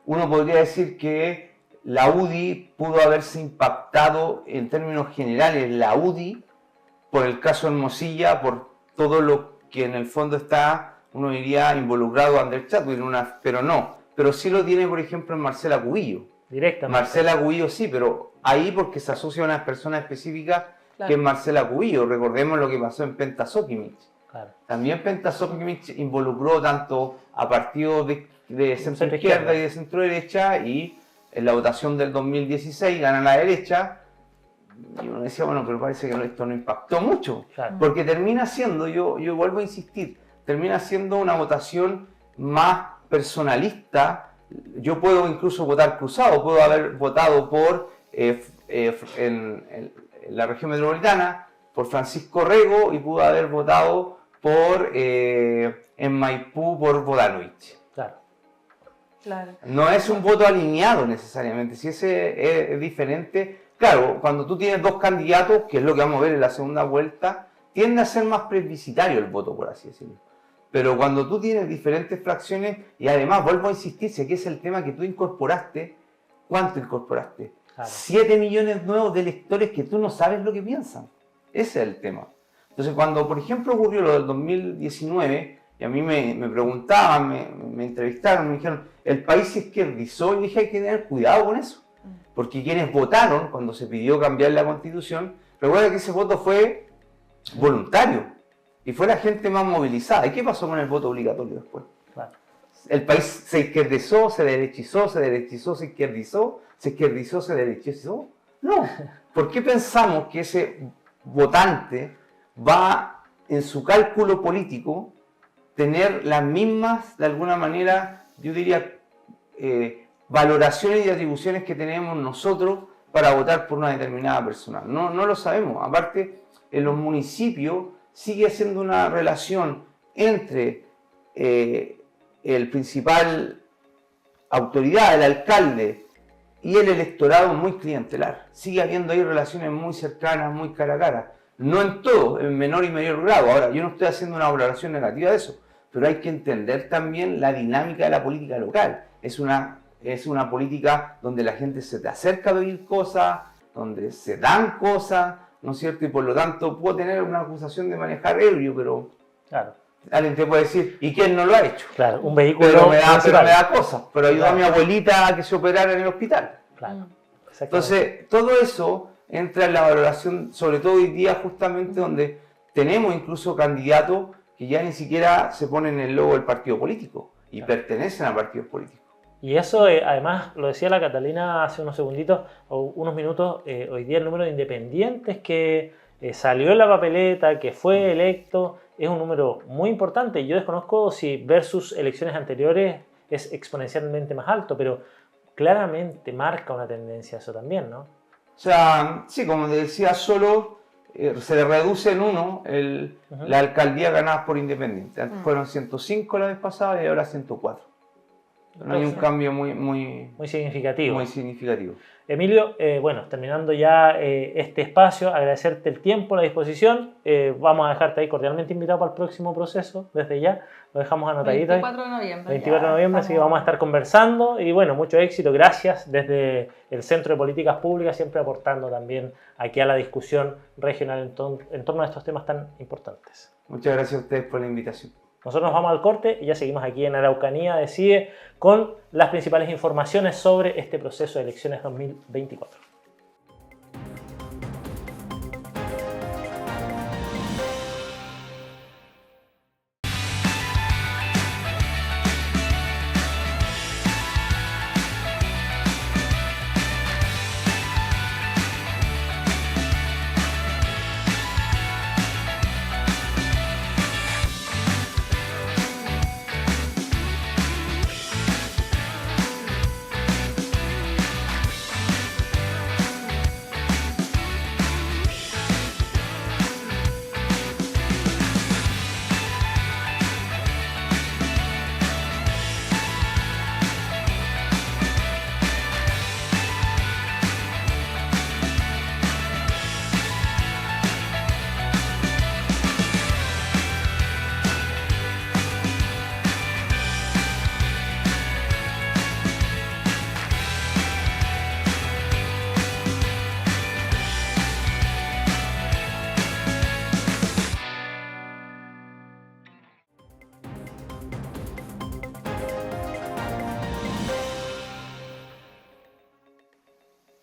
Uno podría decir que la UDI pudo haberse impactado en términos generales, la UDI, por el caso Hermosilla, por todo lo que en el fondo está, uno diría, involucrado Andrés Chadwick, pero no. Pero sí lo tiene, por ejemplo, en Marcela Cubillo. Directamente. Marcela Cubillo sí, pero ahí porque se asocia a una persona específica, que es Marcela Cubillo. Recordemos lo que pasó en Penta Sokimich. Claro. También Penta Sokimich involucró tanto a partidos de centro izquierda y de centro derecha, y en la votación del 2016 gana la derecha. Y uno decía, bueno, pero parece que esto no impactó mucho. Claro. Porque termina siendo, yo vuelvo a insistir, termina siendo una votación más personalista. Yo puedo incluso votar cruzado, puedo haber votado por, en la región metropolitana, por Francisco Rego, y pudo haber votado por, en Maipú, por Bodanovich. Claro. No es un voto alineado necesariamente, si ese es diferente. Claro, cuando tú tienes 2 candidatos, que es lo que vamos a ver en la segunda vuelta, tiende a ser más plebiscitario el voto, por así decirlo. Pero cuando tú tienes diferentes fracciones, y además vuelvo a insistir, si aquí es el tema que tú incorporaste, ¿cuánto incorporaste? Claro. 7 millones nuevos de electores que tú no sabes lo que piensan. Ese es el tema. Entonces, cuando, por ejemplo, ocurrió lo del 2019, y a mí me preguntaban, me entrevistaron, me dijeron, el país se izquierdizó, y dije, hay que tener cuidado con eso. Porque quienes votaron, cuando se pidió cambiar la Constitución, recuerda que ese voto fue voluntario, y fue la gente más movilizada. ¿Y qué pasó con el voto obligatorio después? Claro. El país se izquierdizó, se derechizó, se derechizó, se izquierdizó, se izquierdizó, se derechizó. No. ¿Por qué pensamos que ese votante va, en su cálculo político, tener las mismas, de alguna manera, yo diría, valoraciones y atribuciones que tenemos nosotros para votar por una determinada persona? No lo sabemos. Aparte, en los municipios sigue siendo una relación entre el principal autoridad, el alcalde, y el electorado muy clientelar. Sigue habiendo ahí relaciones muy cercanas, muy cara a cara. No en todo, en menor y mayor grado. Ahora, yo no estoy haciendo una valoración negativa de eso, pero hay que entender también la dinámica de la política local. Es una política donde la gente se te acerca a pedir cosas, donde se dan cosas, ¿no es cierto? Y por lo tanto puedo tener una acusación de manejar ebrio, pero claro, alguien te puede decir, ¿y quién no lo ha hecho? claro, un vehículo Pero me da cosas, pero ayudó claro, a mi abuelita a que se operara en el hospital. Claro, Entonces, todo eso entra en la valoración, sobre todo hoy día, justamente donde tenemos incluso candidatos que ya ni siquiera se ponen el logo del partido político y pertenecen a partidos políticos. Y eso, además, lo decía la Catalina hace unos segunditos o unos minutos, hoy día el número de independientes que salió en la papeleta, que fue electo, es un número muy importante. Yo desconozco si versus elecciones anteriores es exponencialmente más alto, pero claramente marca una tendencia eso también, ¿no? O sea, sí, como te decía, solo se le reduce en 1 la alcaldía ganada por independientes. Antes fueron 105 la vez pasada y ahora 104. No hay un cambio muy significativo. Muy significativo. Emilio, bueno, terminando ya este espacio, agradecerte el tiempo, la disposición. Vamos a dejarte ahí cordialmente invitado para el próximo proceso, desde ya. Lo dejamos anotadito. 24 de noviembre. 24 de noviembre, así que vamos a estar conversando. Y bueno, mucho éxito. Gracias desde el Centro de Políticas Públicas, siempre aportando también aquí a la discusión regional en torno a estos temas tan importantes. Muchas gracias a ustedes por la invitación. Nosotros nos vamos al corte y ya seguimos aquí en Araucanía Decide con las principales informaciones sobre este proceso de elecciones 2024.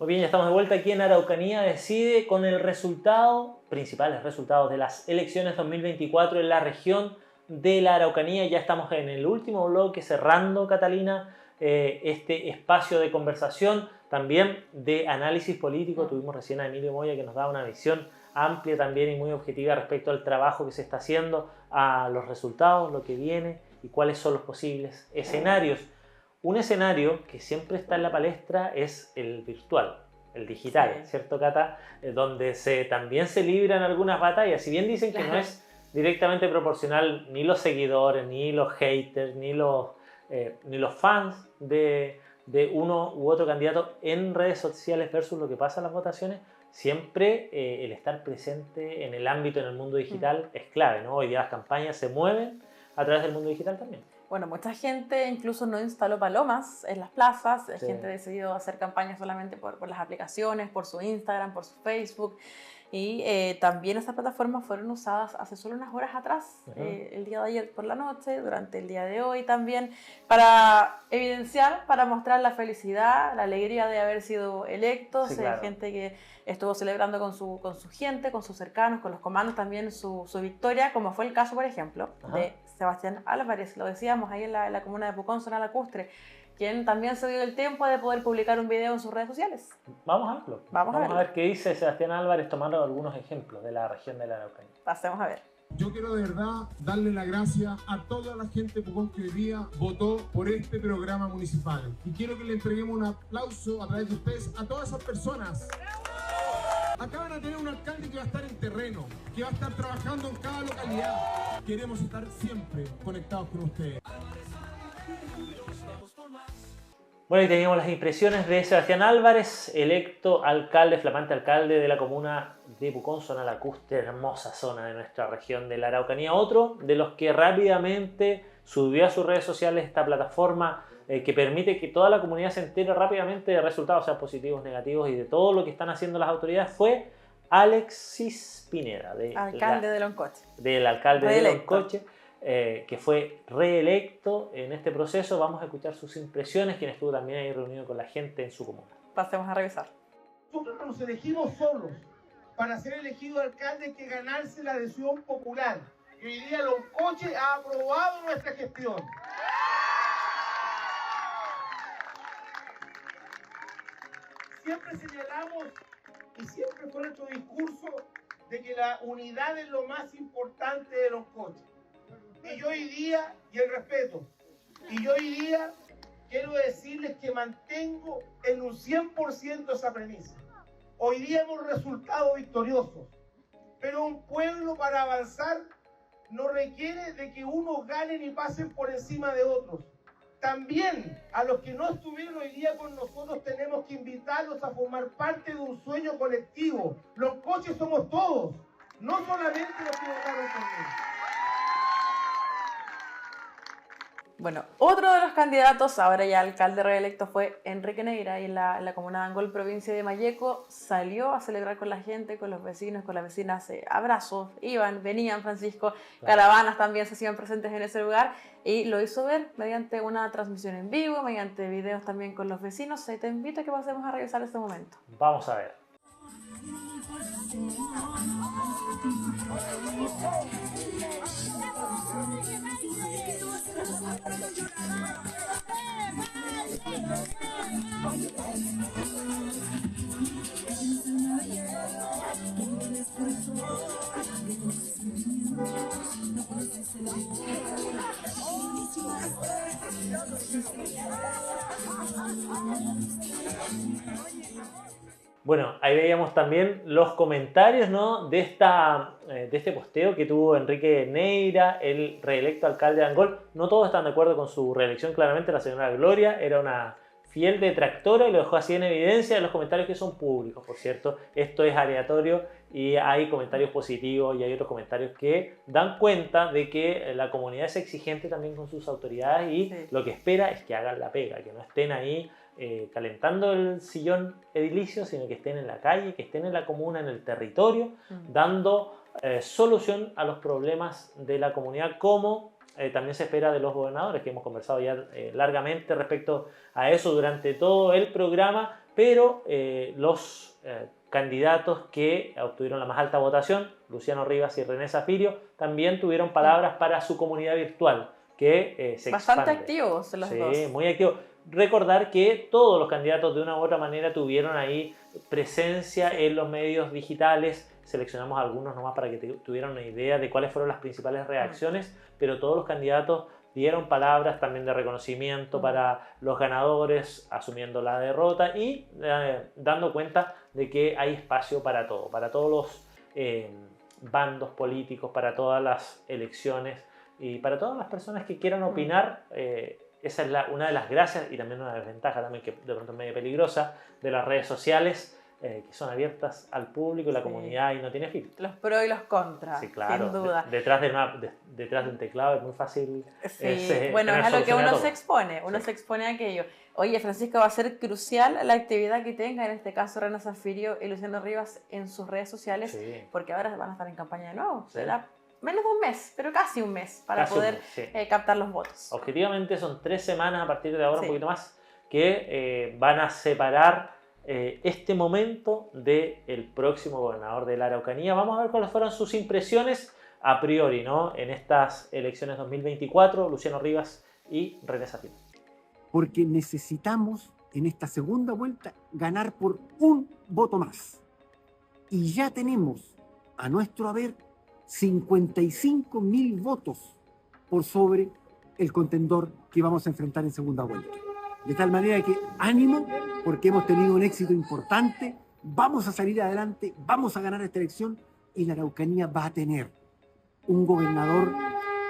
Muy bien, ya estamos de vuelta aquí en Araucanía Decide con el resultado, principales resultados de las elecciones 2024 en la región de la Araucanía. Ya estamos en el último bloque cerrando, Catalina, este espacio de conversación, también de análisis político. Tuvimos recién a Emilio Moya que nos da una visión amplia también y muy objetiva respecto al trabajo que se está haciendo, a los resultados, lo que viene y cuáles son los posibles escenarios. Un escenario que siempre está en la palestra es el virtual, el digital, sí. ¿Cierto, Cata? Donde también se libran algunas batallas. Si bien dicen que no es directamente proporcional ni los seguidores, ni los haters, ni los fans de uno u otro candidato en redes sociales versus lo que pasa en las votaciones, siempre el estar presente en el ámbito, en el mundo digital es clave, ¿no? Hoy día las campañas se mueven a través del mundo digital también. Bueno, mucha gente incluso no instaló palomas en las plazas, sí. Gente ha decidido hacer campañas solamente por las aplicaciones, por su Instagram, por su Facebook. Y también estas plataformas fueron usadas hace solo unas horas atrás, el día de ayer por la noche, durante el día de hoy también, para evidenciar, para mostrar la felicidad, la alegría de haber sido electos. Sí, claro. Gente que estuvo celebrando con su gente, con sus cercanos, con los comandos también su victoria, como fue el caso, por ejemplo, de Sebastián Álvarez, lo decíamos ahí en la comuna de Pucón, zona lacustre, quien también se dio el tiempo de poder publicar un video en sus redes sociales. Vamos a verlo. Vamos a ver qué dice Sebastián Álvarez, tomando algunos ejemplos de la región de la Araucanía. Pasemos a ver. Yo quiero de verdad darle la gracia a toda la gente de Pucón que hoy día votó por este programa municipal. Y quiero que le entreguemos un aplauso a través de ustedes a todas esas personas. Acá van a tener un alcalde que va a estar en terreno, que va a estar trabajando en cada localidad. Queremos estar siempre conectados con ustedes. Bueno, y teníamos las impresiones de Sebastián Álvarez, electo alcalde, flamante alcalde de la comuna de Pucón, zona lacustre, hermosa zona de nuestra región de la Araucanía. Otro de los que rápidamente subió a sus redes sociales esta plataforma que permite que toda la comunidad se entere rápidamente de resultados, sean positivos, negativos, y de todo lo que están haciendo las autoridades, fue Alexis Pineda, alcalde de Loncoche. Del alcalde de Loncoche. Que fue reelecto en este proceso. Vamos a escuchar sus impresiones, quien estuvo también ahí reunido con la gente en su comuna. Pasemos a revisar. Nosotros nos elegimos solos. Para ser elegido alcalde hay que ganarse la adhesión popular. Y hoy día Loncoche ha aprobado nuestra gestión. Siempre señalamos y siempre fue nuestro discurso de que la unidad es lo más importante de Loncoche. Y yo hoy día, y el respeto, y yo hoy día quiero decirles que mantengo en un 100% esa premisa. Hoy día hemos resultado victoriosos, pero un pueblo para avanzar no requiere de que unos ganen y pasen por encima de otros. También a los que no estuvieron hoy día con nosotros tenemos que invitarlos a formar parte de un sueño colectivo. Los coches somos todos, no solamente los que votaron conmigo. Bueno, otro de los candidatos, ahora ya alcalde reelecto, fue Enrique Neira, y en la comuna de Angol, provincia de Malleco, salió a celebrar con la gente, con los vecinos, con las vecinas, abrazos, venían, Francisco, caravanas también se hacían presentes en ese lugar, y lo hizo ver mediante una transmisión en vivo, mediante videos también con los vecinos. Te invito a que pasemos a revisar este momento. Vamos a ver. Bueno, ahí veíamos también los comentarios, ¿no?, de este posteo que tuvo Enrique Neira, el reelecto alcalde de Angol. No todos están de acuerdo con su reelección, claramente. La señora Gloria era una fiel detractora y lo dejó así en evidencia en los comentarios, que son públicos, por cierto. Esto es aleatorio y hay comentarios positivos y hay otros comentarios que dan cuenta de que la comunidad es exigente también con sus autoridades y lo que espera es que hagan la pega, que no estén ahí calentando el sillón edilicio, sino que estén en la calle, que estén en la comuna, en el territorio, dando solución a los problemas de la comunidad, como también se espera de los gobernadores, que hemos conversado ya largamente respecto a eso durante todo el programa, pero los candidatos que obtuvieron la más alta votación, Luciano Rivas y René Zaffirio, también tuvieron palabras para su comunidad virtual, que se bastante expande. activos los dos. Sí, muy activos. Recordar que todos los candidatos de una u otra manera tuvieron ahí presencia en los medios digitales. Seleccionamos algunos nomás para que tuvieran una idea de cuáles fueron las principales reacciones, pero todos los candidatos dieron palabras también de reconocimiento para los ganadores, asumiendo la derrota y dando cuenta de que hay espacio para todo, para todos los bandos políticos, para todas las elecciones y para todas las personas que quieran opinar. Esa es una de las gracias y también una desventaja también, que de pronto es medio peligrosa, de las redes sociales, que son abiertas al público y la comunidad y no tiene filtro. Los pros y los contras, sí, claro, sin duda. Detrás de un teclado es muy fácil. Sí, bueno, es a lo que uno se expone, se expone a aquello. Oye, Francisco, va a ser crucial la actividad que tenga, en este caso René Zaffirio y Luciano Rivas, en sus redes sociales, porque ahora van a estar en campaña de nuevo. Será menos de un mes, pero casi un mes para poder captar los votos. Objetivamente son 3 semanas a partir de ahora, un poquito más, que van a separar este momento del próximo gobernador de la Araucanía. Vamos a ver cuáles fueron sus impresiones a priori, ¿no?, en estas elecciones 2024, Luciano Rivas y René Zaffirio. Porque necesitamos en esta segunda vuelta ganar por un voto más. Y ya tenemos a nuestro haber 55.000 votos por sobre el contendor que vamos a enfrentar en segunda vuelta. De tal manera que ánimo, porque hemos tenido un éxito importante, vamos a salir adelante, vamos a ganar esta elección y la Araucanía va a tener un gobernador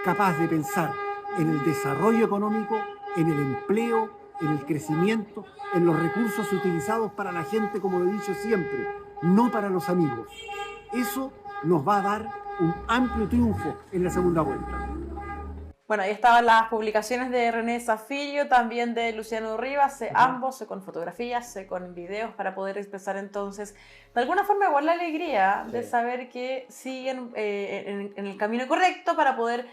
capaz de pensar en el desarrollo económico, en el empleo, en el crecimiento, en los recursos utilizados para la gente, como lo he dicho siempre, no para los amigos. Eso nos va a dar un amplio triunfo en la segunda vuelta. Bueno, ahí estaban las publicaciones de René Zaffirio, también de Luciano Rivas, ambos con fotografías, con videos, para poder expresar entonces, de alguna forma, igual la alegría de saber que siguen en el camino correcto para poder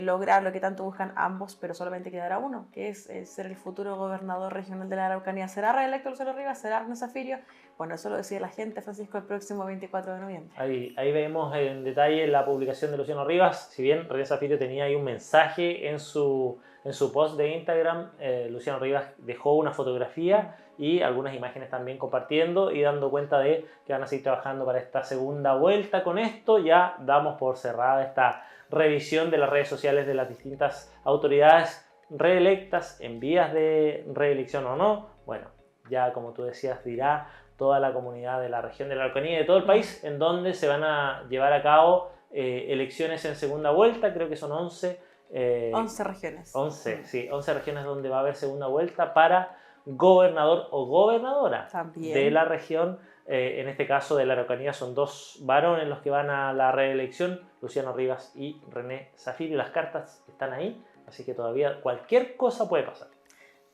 lograr lo que tanto buscan ambos, pero solamente quedará uno, que es ser el futuro gobernador regional de la Araucanía. ¿Será reelecto Luciano Rivas? ¿Será René Zaffirio? Bueno, eso lo decide la gente, Francisco, el próximo 24 de noviembre. Ahí vemos en detalle la publicación de Luciano Rivas. Si bien René Zaffirio tenía ahí un mensaje en su post de Instagram, Luciano Rivas dejó una fotografía y algunas imágenes también compartiendo y dando cuenta de que van a seguir trabajando para esta segunda vuelta. Con esto ya damos por cerrada esta revisión de las redes sociales de las distintas autoridades reelectas, en vías de reelección o no. Bueno, ya como tú decías, dirá toda la comunidad de la región de la Araucanía y de todo el país, en donde se van a llevar a cabo elecciones en segunda vuelta. Creo que son 11 regiones. 11 regiones donde va a haber segunda vuelta para gobernador o gobernadora de la región. En este caso de la Araucanía son 2 varones los que van a la reelección, Luciano Rivas y René Zaffirio. Las cartas están ahí, así que todavía cualquier cosa puede pasar.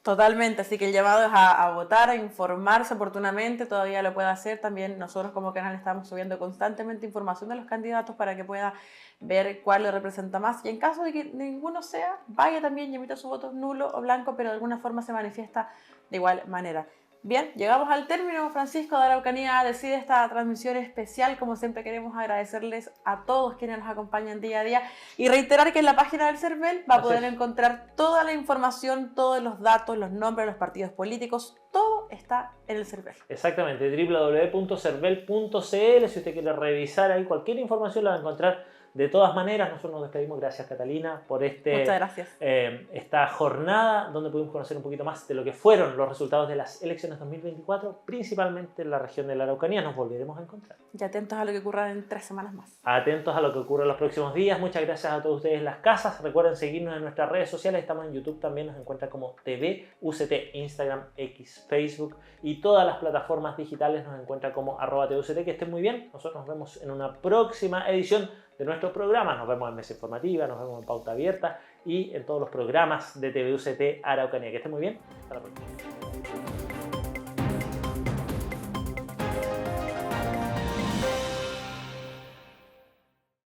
Totalmente, así que el llamado es a votar, a informarse oportunamente, todavía lo puede hacer. También nosotros como canal estamos subiendo constantemente información de los candidatos para que pueda ver cuál le representa más. Y en caso de que ninguno sea, vaya también y emita su voto nulo o blanco, pero de alguna forma se manifiesta de igual manera. Bien, llegamos al término, Francisco, de Araucanía decide esta transmisión especial. Como siempre, queremos agradecerles a todos quienes nos acompañan día a día y reiterar que en la página del CERVEL va a poder encontrar toda la información, todos los datos, los nombres de los partidos políticos, todo está en el CERVEL. Exactamente, www.cervel.cl. Si usted quiere revisar ahí cualquier información la va a encontrar. De todas maneras, nosotros nos despedimos. Gracias, Catalina, por esta jornada donde pudimos conocer un poquito más de lo que fueron los resultados de las elecciones 2024, principalmente en la región de la Araucanía. Nos volveremos a encontrar. Y atentos a lo que ocurra en 3 semanas más. Atentos a lo que ocurra en los próximos días. Muchas gracias a todos ustedes en las casas. Recuerden seguirnos en nuestras redes sociales. Estamos en YouTube también. Nos encuentran como TV UCT, Instagram, X, Facebook y todas las plataformas digitales nos encuentran como @TVUCT. Que estén muy bien. Nosotros nos vemos en una próxima edición de nuestro programa. Nos vemos en Mesa Informativa, nos vemos en Pauta Abierta y en todos los programas de TVUCT Araucanía. Que estén muy bien. Hasta la próxima.